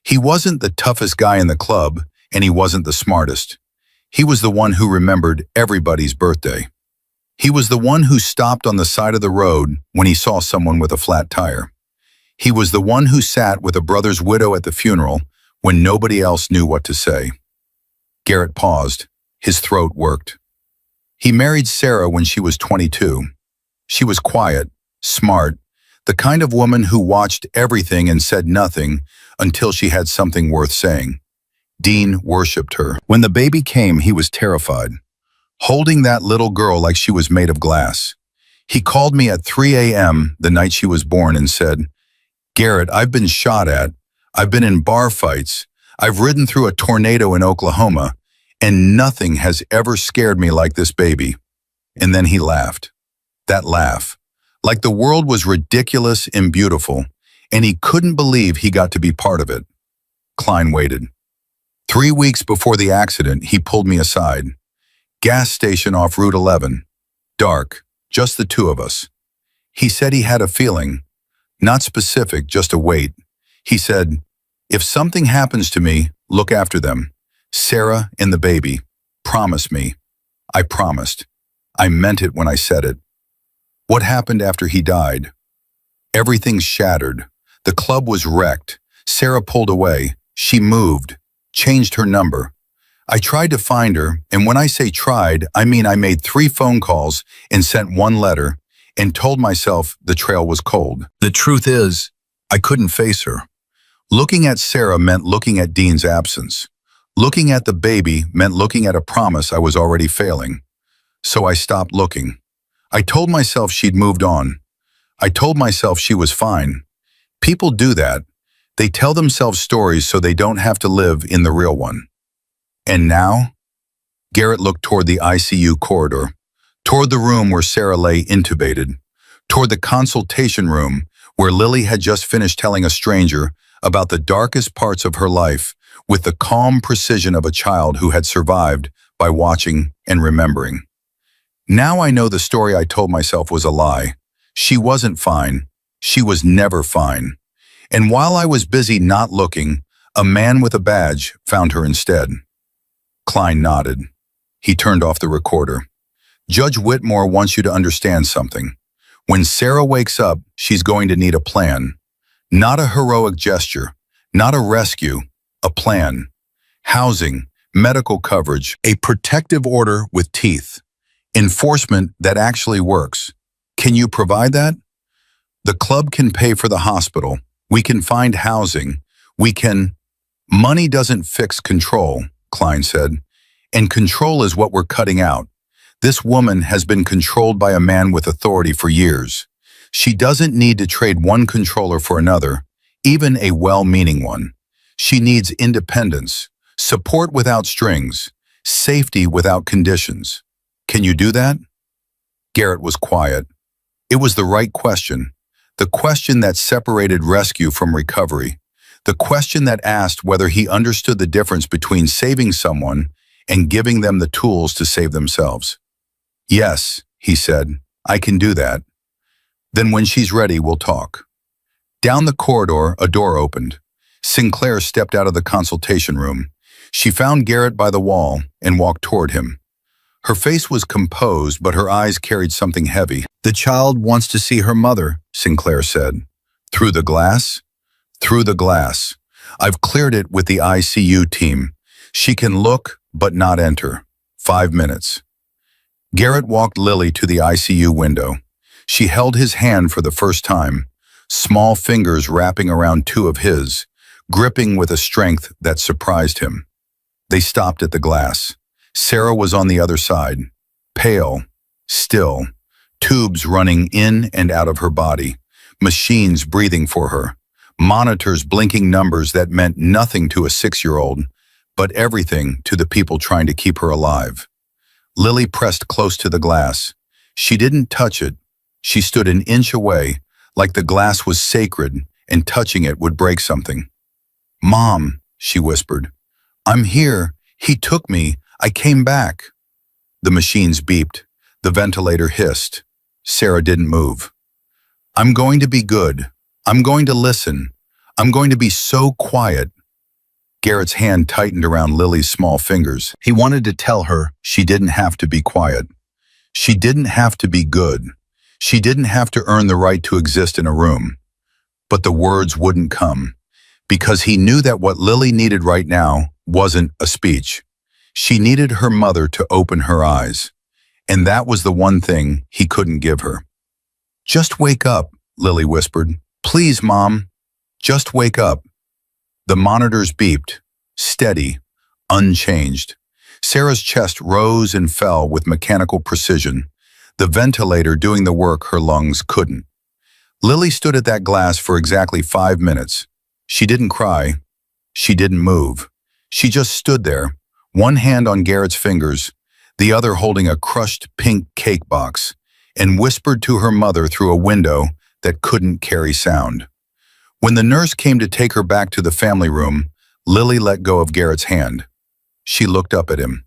He wasn't the toughest guy in the club, and he wasn't the smartest. He was the one who remembered everybody's birthday. He was the one who stopped on the side of the road when he saw someone with a flat tire. He was the one who sat with a brother's widow at the funeral when nobody else knew what to say. Garrett paused. His throat worked. He married Sarah when she was 22. She was quiet, smart, the kind of woman who watched everything and said nothing until she had something worth saying. Dean worshipped her. When the baby came, he was terrified, holding that little girl like she was made of glass. He called me at 3 a.m. the night she was born and said, Garrett, I've been shot at. I've been in bar fights. I've ridden through a tornado in Oklahoma, and nothing has ever scared me like this baby. And then he laughed. That laugh. Like the world was ridiculous and beautiful, and he couldn't believe he got to be part of it. Klein waited. 3 weeks before the accident, he pulled me aside. Gas station off Route 11. Dark, just the two of us. He said he had a feeling, not specific, just a weight. He said, "If something happens to me, look after them. Sarah and the baby. Promise me." I promised. I meant it when I said it. What happened after he died? Everything shattered. The club was wrecked. Sarah pulled away. She moved, changed her number. I tried to find her, and when I say tried, I mean I made 3 phone calls and sent 1 letter and told myself the trail was cold. The truth is, I couldn't face her. Looking at Sarah meant looking at Dean's absence. Looking at the baby meant looking at a promise I was already failing. So I stopped looking. I told myself she'd moved on. I told myself she was fine. People do that. They tell themselves stories so they don't have to live in the real one. And now? Garrett looked toward the ICU corridor, toward the room where Sarah lay intubated, toward the consultation room where Lily had just finished telling a stranger about the darkest parts of her life with the calm precision of a child who had survived by watching and remembering. Now I know the story I told myself was a lie. She wasn't fine. She was never fine. And while I was busy not looking, a man with a badge found her instead. Klein nodded. He turned off the recorder. Judge Whitmore wants you to understand something. When Sarah wakes up, she's going to need a plan. Not a heroic gesture, not a rescue, a plan. Housing, medical coverage, a protective order with teeth. Enforcement that actually works. Can you provide that? The club can pay for the hospital. We can find housing. We can... Money doesn't fix control, Klein said. And control is what we're cutting out. This woman has been controlled by a man with authority for years. She doesn't need to trade one controller for another, even a well-meaning one. She needs independence, support without strings, safety without conditions. Can you do that? Garrett was quiet. It was the right question. The question that separated rescue from recovery. The question that asked whether he understood the difference between saving someone and giving them the tools to save themselves. "Yes," he said, "I can do that." "Then when she's ready, we'll talk." Down the corridor, a door opened. Sinclair stepped out of the consultation room. She found Garrett by the wall and walked toward him. Her face was composed, but her eyes carried something heavy. "The child wants to see her mother," Sinclair said. "Through the glass?" "Through the glass. I've cleared it with the ICU team. She can look, but not enter. 5 minutes." Garrett walked Lily to the ICU window. She held his hand for the first time, small fingers wrapping around 2 of his, gripping with a strength that surprised him. They stopped at the glass. Sarah was on the other side, pale, still, tubes running in and out of her body, machines breathing for her, monitors blinking numbers that meant nothing to a 6-year-old, but everything to the people trying to keep her alive. Lily pressed close to the glass. She didn't touch it. She stood an inch away, like the glass was sacred and touching it would break something. "Mom," she whispered. "I'm here. He took me. I came back." The machines beeped. The ventilator hissed. Sarah didn't move. "I'm going to be good. I'm going to listen. I'm going to be so quiet." Garrett's hand tightened around Lily's small fingers. He wanted to tell her she didn't have to be quiet. She didn't have to be good. She didn't have to earn the right to exist in a room. But the words wouldn't come, because he knew that what Lily needed right now wasn't a speech. She needed her mother to open her eyes, and that was the one thing he couldn't give her. "Just wake up," Lily whispered. "Please, Mom, just wake up." The monitors beeped, steady, unchanged. Sarah's chest rose and fell with mechanical precision, the ventilator doing the work her lungs couldn't. Lily stood at that glass for exactly 5 minutes. She didn't cry. She didn't move. She just stood there, one hand on Garrett's fingers, the other holding a crushed pink cake box, and whispered to her mother through a window that couldn't carry sound. When the nurse came to take her back to the family room, Lily let go of Garrett's hand. She looked up at him.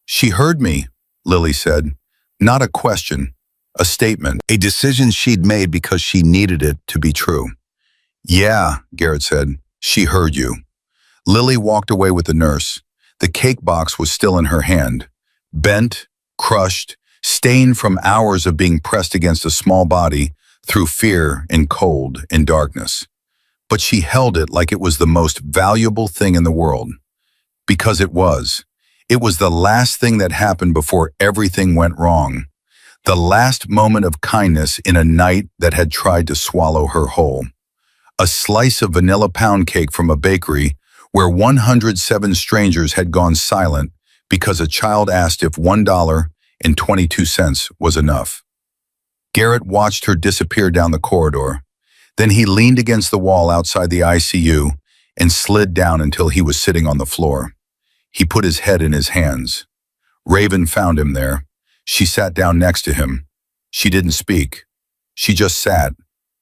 "She heard me," Lily said. Not a question, a statement, a decision she'd made because she needed it to be true. "Yeah," Garrett said, "she heard you." Lily walked away with the nurse. The cake box was still in her hand, bent, crushed, stained from hours of being pressed against a small body through fear and cold and darkness. But she held it like it was the most valuable thing in the world. Because it was. It was the last thing that happened before everything went wrong. The last moment of kindness in a night that had tried to swallow her whole. A slice of vanilla pound cake from a bakery where 107 strangers had gone silent because a child asked if $1.22 was enough. Garrett watched her disappear down the corridor. Then he leaned against the wall outside the ICU and slid down until he was sitting on the floor. He put his head in his hands. Raven found him there. She sat down next to him. She didn't speak. She just sat,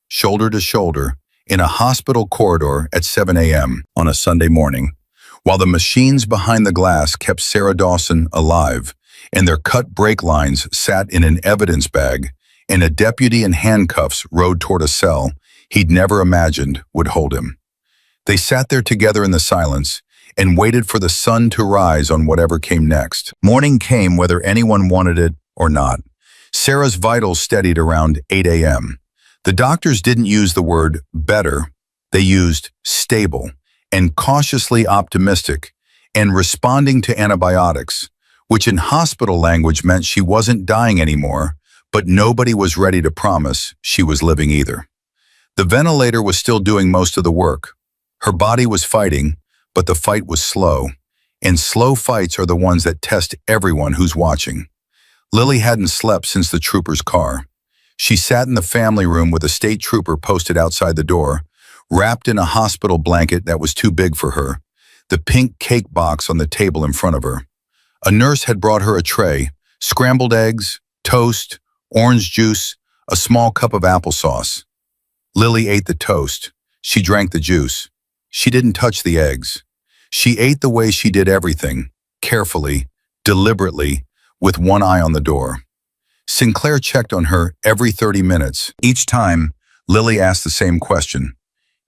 shoulder to shoulder, in a hospital corridor at 7 a.m. on a Sunday morning, while the machines behind the glass kept Sarah Dawson alive, and their cut brake lines sat in an evidence bag, and a deputy in handcuffs rode toward a cell he'd never imagined would hold him. They sat there together in the silence and waited for the sun to rise on whatever came next. Morning came whether anyone wanted it or not. Sarah's vitals steadied around 8 a.m. The doctors didn't use the word better. They used stable and cautiously optimistic and responding to antibiotics, which in hospital language meant she wasn't dying anymore, but nobody was ready to promise she was living either. The ventilator was still doing most of the work. Her body was fighting, but the fight was slow, and slow fights are the ones that test everyone who's watching. Lily hadn't slept since the trooper's car. She sat in the family room with a state trooper posted outside the door, wrapped in a hospital blanket that was too big for her, the pink cake box on the table in front of her. A nurse had brought her a tray, scrambled eggs, toast, orange juice, a small cup of applesauce. Lily ate the toast. She drank the juice. She didn't touch the eggs. She ate the way she did everything, carefully, deliberately, with one eye on the door. Sinclair checked on her every 30 minutes. Each time, Lily asked the same question.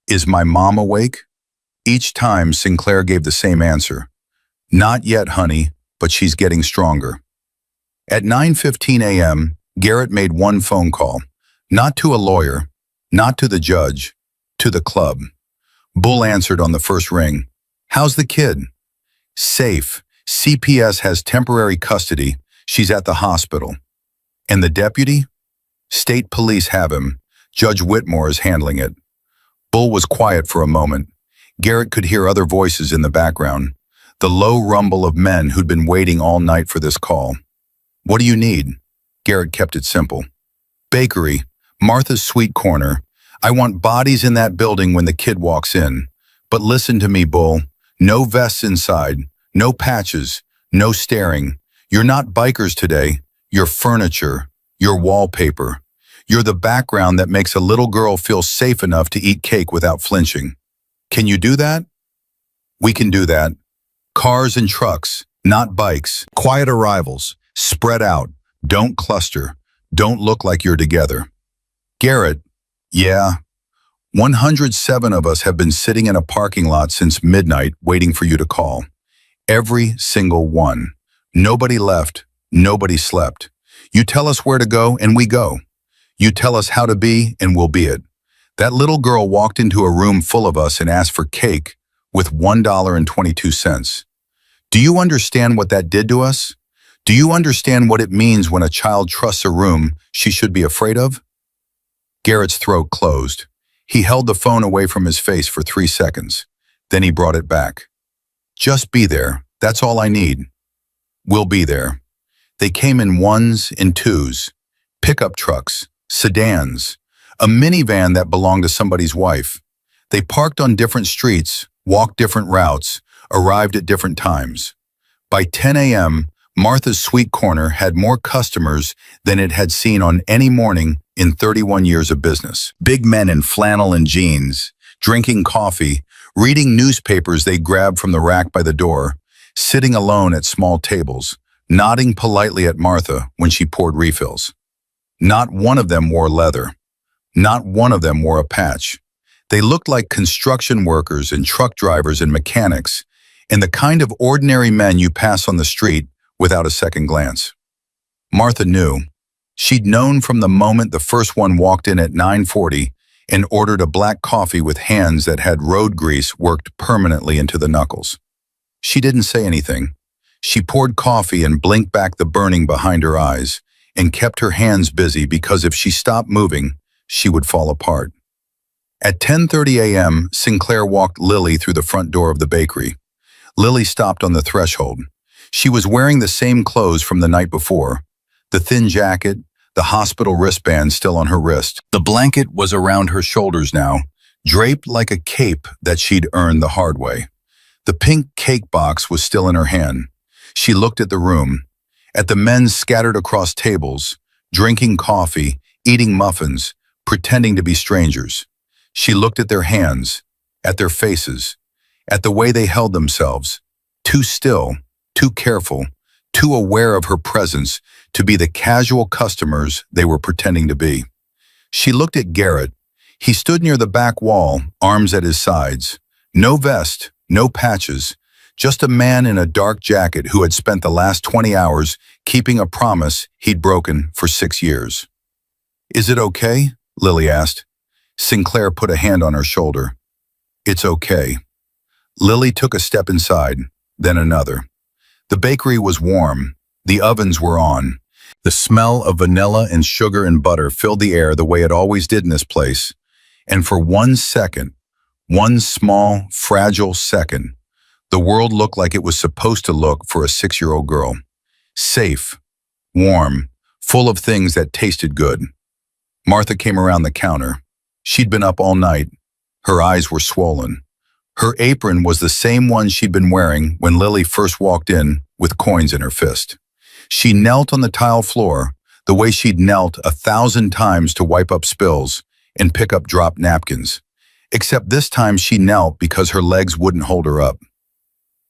"Is my mom awake?" Each time, Sinclair gave the same answer. "Not yet, honey, but she's getting stronger." At 9:15 a.m., Garrett made one phone call, not to a lawyer, not to the judge, to the club. Bull answered on the first ring. "How's the kid?" "Safe. CPS has temporary custody. She's at the hospital." "And the deputy?" "State police have him. Judge Whitmore is handling it." Bull was quiet for a moment. Garrett could hear other voices in the background, the low rumble of men who'd been waiting all night for this call. "What do you need?" Garrett kept it simple. "Bakery, Martha's Sweet Corner. I want bodies in that building when the kid walks in. But listen to me, Bull. No vests inside, no patches, no staring. You're not bikers today. You're furniture. You're wallpaper. You're the background that makes a little girl feel safe enough to eat cake without flinching. Can you do that?" "We can do that. Cars and trucks, not bikes. Quiet arrivals. Spread out. Don't cluster. Don't look like you're together." "Garrett." "Yeah. 107 of us have been sitting in a parking lot since midnight waiting for you to call. Every single one. Nobody left. Nobody slept. You tell us where to go and we go. You tell us how to be and we'll be it. That little girl walked into a room full of us and asked for cake with $1.22. Do you understand what that did to us? Do you understand what it means when a child trusts a room she should be afraid of?" Garrett's throat closed. He held the phone away from his face for 3 seconds. Then he brought it back. "Just be there. That's all I need." "We'll be there." They came in ones and twos, pickup trucks, sedans, a minivan that belonged to somebody's wife. They parked on different streets, walked different routes, arrived at different times. By 10 a.m., Martha's Sweet Corner had more customers than it had seen on any morning in 31 years of business. Big men in flannel and jeans, drinking coffee, reading newspapers they grabbed from the rack by the door, sitting alone at small tables, nodding politely at Martha when she poured refills. Not one of them wore leather. Not one of them wore a patch. They looked like construction workers and truck drivers and mechanics, and the kind of ordinary men you pass on the street without a second glance. Martha knew. She'd known from the moment the first one walked in at 9:40 and ordered a black coffee with hands that had road grease worked permanently into the knuckles. She didn't say anything. She poured coffee and blinked back the burning behind her eyes and kept her hands busy because if she stopped moving, she would fall apart. At 10:30 a.m., Sinclair walked Lily through the front door of the bakery. Lily stopped on the threshold. She was wearing the same clothes from the night before, the thin jacket, the hospital wristband still on her wrist. The blanket was around her shoulders now, draped like a cape that she'd earned the hard way. The pink cake box was still in her hand. She looked at the room, at the men scattered across tables, drinking coffee, eating muffins, pretending to be strangers. She looked at their hands, at their faces, at the way they held themselves, too still, too careful, too aware of her presence to be the casual customers they were pretending to be. She looked at Garrett. He stood near the back wall, arms at his sides. No vest, no patches, just a man in a dark jacket who had spent the last 20 hours keeping a promise he'd broken for 6 years. "Is it okay?" Lily asked. Sinclair put a hand on her shoulder. "It's okay." Lily took a step inside, then another. The bakery was warm. The ovens were on. The smell of vanilla and sugar and butter filled the air the way it always did in this place. And for 1 second, one small, fragile second, the world looked like it was supposed to look for a 6-year-old girl. Safe, warm, full of things that tasted good. Martha came around the counter. She'd been up all night. Her eyes were swollen. Her apron was the same one she'd been wearing when Lily first walked in with coins in her fist. She knelt on the tile floor, the way she'd knelt 1,000 times to wipe up spills and pick up dropped napkins. Except this time she knelt because her legs wouldn't hold her up.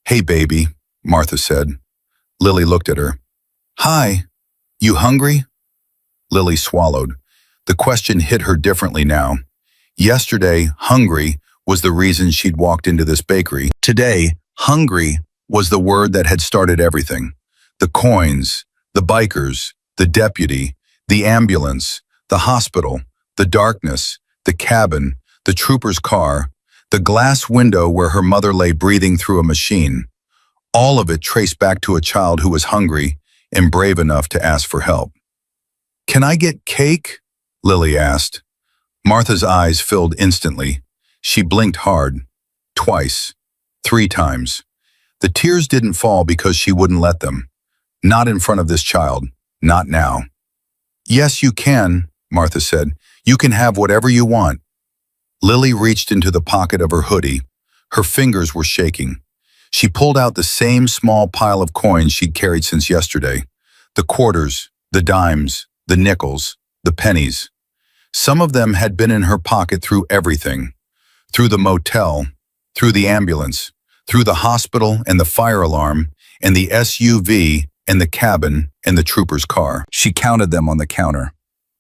"Hey, baby," Martha said. Lily looked at her. "Hi, you hungry?" Lily swallowed. The question hit her differently now. Yesterday, hungry was the reason she'd walked into this bakery. Today, hungry was the word that had started everything. The coins, the bikers, the deputy, the ambulance, the hospital, the darkness, the cabin, the trooper's car, the glass window where her mother lay breathing through a machine. All of it traced back to a child who was hungry and brave enough to ask for help. "Can I get cake?" Lily asked. Martha's eyes filled instantly. She blinked hard. Twice. 3 times. The tears didn't fall because she wouldn't let them. Not in front of this child. Not now. "Yes, you can," Martha said. "You can have whatever you want." Lily reached into the pocket of her hoodie. Her fingers were shaking. She pulled out the same small pile of coins she'd carried since yesterday. The quarters, the dimes, the nickels, the pennies. Some of them had been in her pocket through everything. Through the motel, through the ambulance, through the hospital and the fire alarm, and the SUV and the cabin and the trooper's car. She counted them on the counter.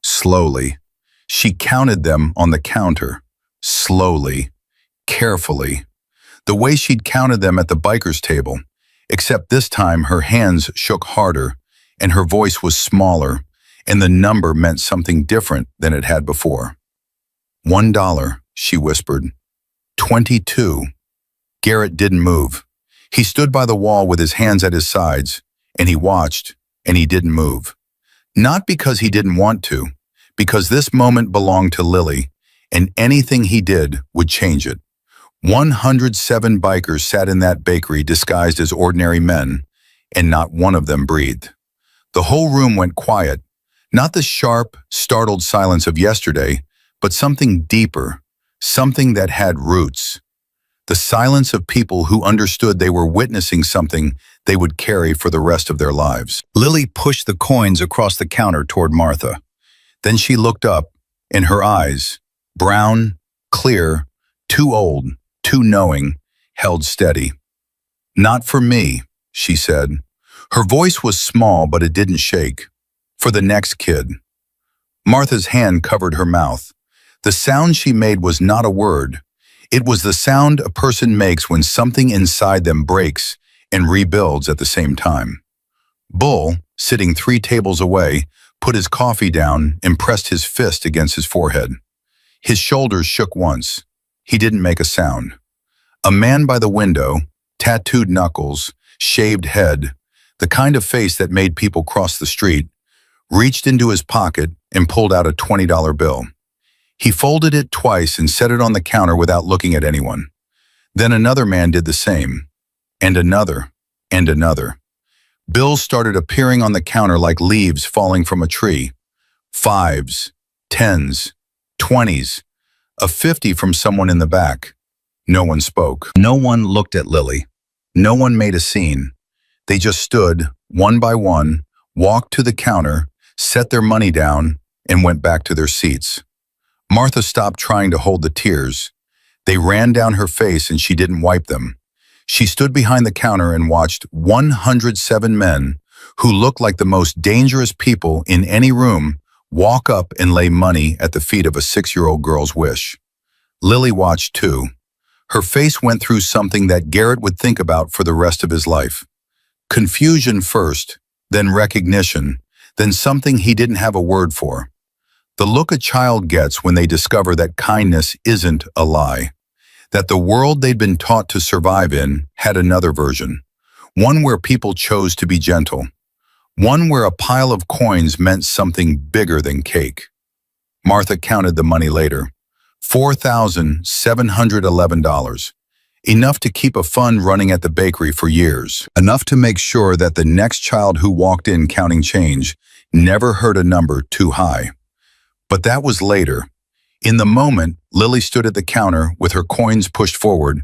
Slowly. She counted them on the counter. Slowly. Carefully. The way she'd counted them at the biker's table, except this time her hands shook harder and her voice was smaller, and the number meant something different than it had before. $1, she whispered. 22. Garrett didn't move. He stood by the wall with his hands at his sides, and he watched, and he didn't move. Not because he didn't want to, because this moment belonged to Lily, and anything he did would change it. 107 bikers sat in that bakery disguised as ordinary men, and not one of them breathed. The whole room went quiet, not the sharp, startled silence of yesterday, but something deeper, something that had roots. The silence of people who understood they were witnessing something they would carry for the rest of their lives. Lily pushed the coins across the counter toward Martha. Then she looked up, and her eyes, brown, clear, too old, too knowing, held steady. "Not for me," she said. Her voice was small, but it didn't shake. "For the next kid." Martha's hand covered her mouth. The sound she made was not a word. It was the sound a person makes when something inside them breaks and rebuilds at the same time. Bull, sitting 3 tables away, put his coffee down and pressed his fist against his forehead. His shoulders shook once. He didn't make a sound. A man by the window, tattooed knuckles, shaved head, the kind of face that made people cross the street, reached into his pocket and pulled out a $20 bill. He folded it twice and set it on the counter without looking at anyone. Then another man did the same, and another, and another. Bills started appearing on the counter like leaves falling from a tree. 5s, 10s, 20s, a 50 from someone in the back. No one spoke. No one looked at Lily. No one made a scene. They just stood, one by one, walked to the counter, set their money down, and went back to their seats. Martha stopped trying to hold the tears. They ran down her face and she didn't wipe them. She stood behind the counter and watched 107 men, who looked like the most dangerous people in any room, walk up and lay money at the feet of a 6-year-old girl's wish. Lily watched too. Her face went through something that Garrett would think about for the rest of his life. Confusion first, then recognition, then something he didn't have a word for. The look a child gets when they discover that kindness isn't a lie, that the world they'd been taught to survive in had another version, one where people chose to be gentle, one where a pile of coins meant something bigger than cake. Martha counted the money later. $4,711. Enough to keep a fund running at the bakery for years. Enough to make sure that the next child who walked in counting change never heard a number too high. But that was later. In the moment, Lily stood at the counter with her coins pushed forward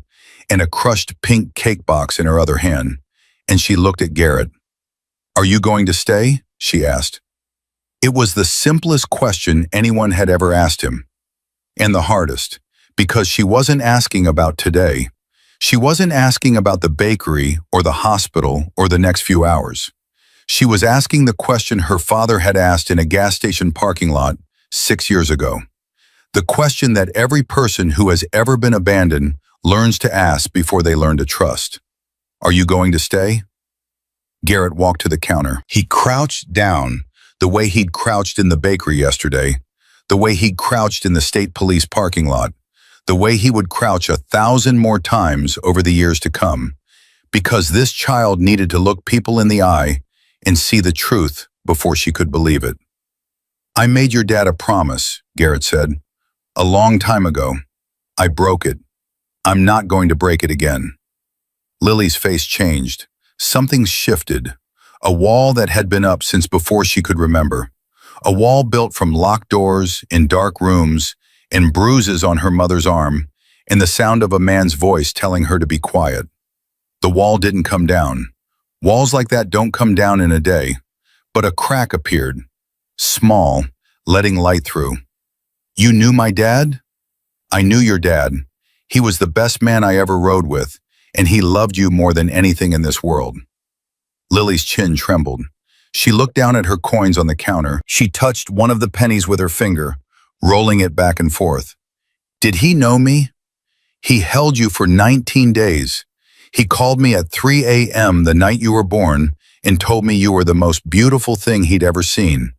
and a crushed pink cake box in her other hand, and she looked at Garrett. "Are you going to stay?" she asked. It was the simplest question anyone had ever asked him. And the hardest, because she wasn't asking about today. She wasn't asking about the bakery or the hospital or the next few hours. She was asking the question her father had asked in a gas station parking lot 6 years ago. The question that every person who has ever been abandoned learns to ask before they learn to trust. "Are you going to stay?" Garrett walked to the counter. He crouched down, the way he'd crouched in the bakery yesterday, the way he'd crouched in the state police parking lot, the way he would crouch 1,000 more times over the years to come, because this child needed to look people in the eye and see the truth before she could believe it. "I made your dad a promise," Garrett said. "A long time ago. I broke it. I'm not going to break it again." Lily's face changed. Something shifted. A wall that had been up since before she could remember. A wall built from locked doors, in dark rooms, and bruises on her mother's arm, and the sound of a man's voice telling her to be quiet. The wall didn't come down. Walls like that don't come down in a day. But a crack appeared. Small, letting light through. "You knew my dad?" "I knew your dad. He was the best man I ever rode with, and he loved you more than anything in this world." Lily's chin trembled. She looked down at her coins on the counter. She touched one of the pennies with her finger, rolling it back and forth. "Did he know me? He held you for 19 days. He called me at 3 a.m. the night you were born and told me you were the most beautiful thing he'd ever seen.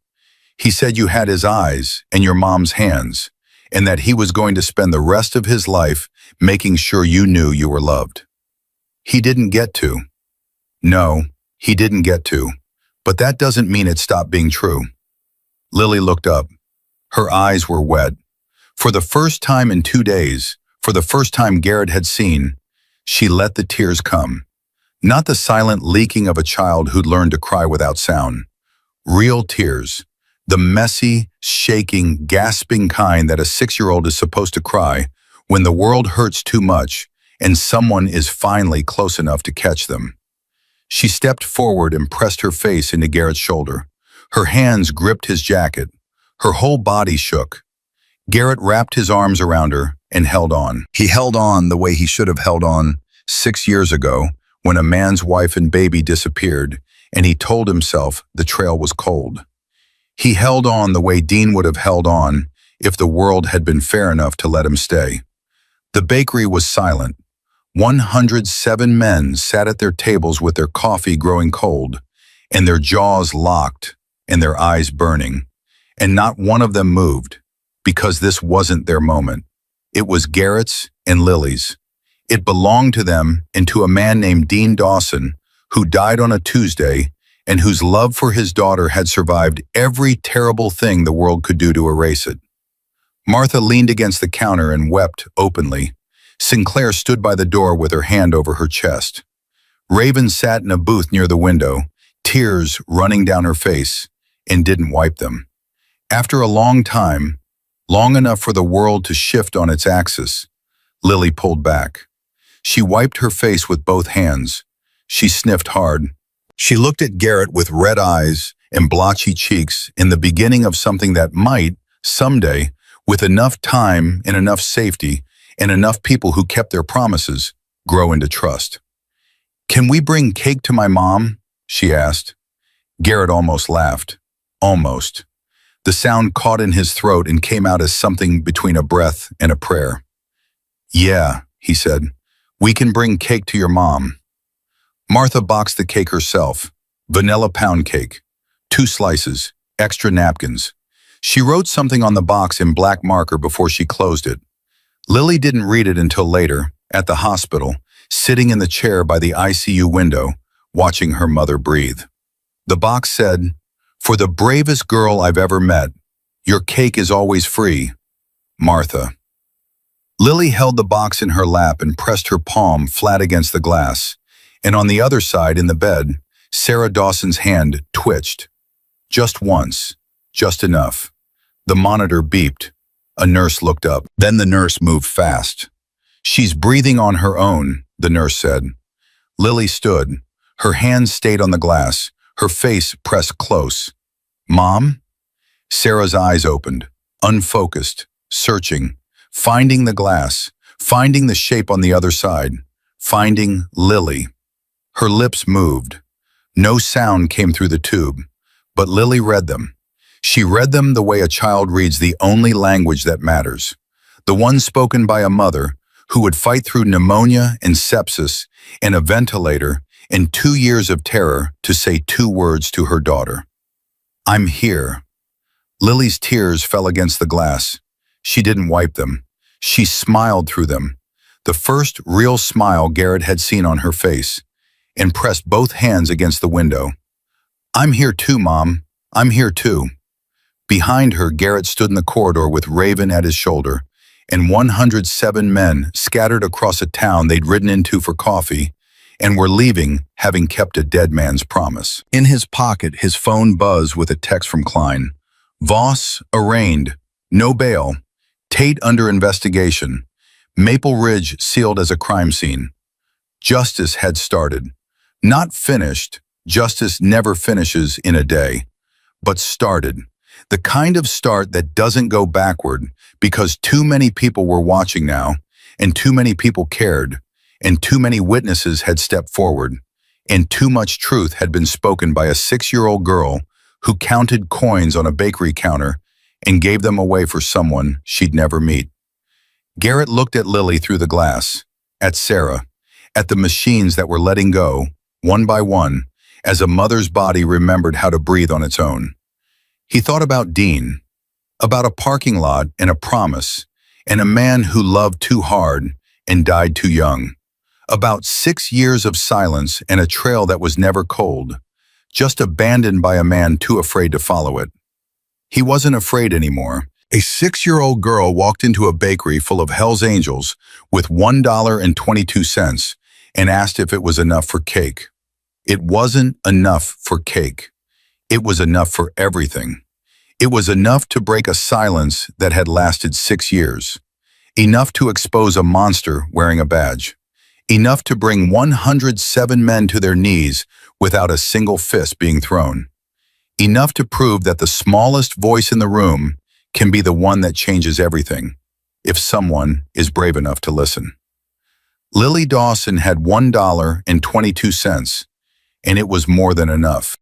He said you had his eyes and your mom's hands, and that he was going to spend the rest of his life making sure you knew you were loved. He didn't get to. No, he didn't get to. But that doesn't mean it stopped being true." Lily looked up. Her eyes were wet. For the first time in 2 days, for the first time Garrett had seen, she let the tears come. Not the silent leaking of a child who'd learned to cry without sound. Real tears. The messy, shaking, gasping kind that a 6-year-old is supposed to cry when the world hurts too much and someone is finally close enough to catch them. She stepped forward and pressed her face into Garrett's shoulder. Her hands gripped his jacket. Her whole body shook. Garrett wrapped his arms around her and held on. He held on the way he should have held on 6 years ago when a man's wife and baby disappeared and he told himself the trail was cold. He held on the way Dean would have held on if the world had been fair enough to let him stay. The bakery was silent. 107 men sat at their tables with their coffee growing cold, and their jaws locked and their eyes burning, and not one of them moved, because this wasn't their moment. It was Garrett's and Lily's. It belonged to them and to a man named Dean Dawson, who died on a Tuesday and whose love for his daughter had survived every terrible thing the world could do to erase it. Martha leaned against the counter and wept openly. Sinclair stood by the door with her hand over her chest. Raven sat in a booth near the window, tears running down her face, and didn't wipe them. After a long time, long enough for the world to shift on its axis, Lily pulled back. She wiped her face with both hands. She sniffed hard. She looked at Garrett with red eyes and blotchy cheeks in the beginning of something that might, someday, with enough time and enough safety and enough people who kept their promises, grow into trust. "Can we bring cake to my mom?" she asked. Garrett almost laughed. Almost. The sound caught in his throat and came out as something between a breath and a prayer. "Yeah," he said, "we can bring cake to your mom." Martha boxed the cake herself. Vanilla pound cake. 2 slices. Extra napkins. She wrote something on the box in black marker before she closed it. Lily didn't read it until later, at the hospital, sitting in the chair by the ICU window, watching her mother breathe. The box said, "For the bravest girl I've ever met, your cake is always free, Martha." Lily held the box in her lap and pressed her palm flat against the glass, and on the other side in the bed, Sarah Dawson's hand twitched. Just once, just enough. The monitor beeped. A nurse looked up. Then the nurse moved fast. "She's breathing on her own," the nurse said. Lily stood. Her hands stayed on the glass, her face pressed close. "Mom?" Sarah's eyes opened, unfocused, searching, finding the glass, finding the shape on the other side, finding Lily. Her lips moved. No sound came through the tube, but Lily read them. She read them the way a child reads the only language that matters, the one spoken by a mother who would fight through pneumonia and sepsis and a ventilator and 2 years of terror to say 2 words to her daughter. "I'm here." Lily's tears fell against the glass. She didn't wipe them. She smiled through them, the first real smile Garrett had seen on her face, and pressed both hands against the window. "I'm here too, Mom. I'm here too." Behind her, Garrett stood in the corridor with Raven at his shoulder, and 107 men scattered across a town they'd ridden into for coffee and were leaving, having kept a dead man's promise. In his pocket, his phone buzzed with a text from Klein. "Voss arraigned. No bail. Tate under investigation. Maple Ridge sealed as a crime scene." Justice had started. Not finished. Justice never finishes in a day. But started. The kind of start that doesn't go backward because too many people were watching now, and too many people cared, and too many witnesses had stepped forward, and too much truth had been spoken by a 6-year-old girl who counted coins on a bakery counter and gave them away for someone she'd never meet. Garrett looked at Lily through the glass, at Sarah, at the machines that were letting go, one by one, as a mother's body remembered how to breathe on its own. He thought about Dean, about a parking lot and a promise, and a man who loved too hard and died too young. About 6 years of silence and a trail that was never cold, just abandoned by a man too afraid to follow it. He wasn't afraid anymore. A 6-year-old girl walked into a bakery full of Hell's Angels with $1.22 and asked if it was enough for cake. It wasn't enough for cake. It was enough for everything. It was enough to break a silence that had lasted 6 years. Enough to expose a monster wearing a badge. Enough to bring 107 men to their knees without a single fist being thrown. Enough to prove that the smallest voice in the room can be the one that changes everything. if someone is brave enough to listen. Lily Dawson had $1.22, and it was more than enough.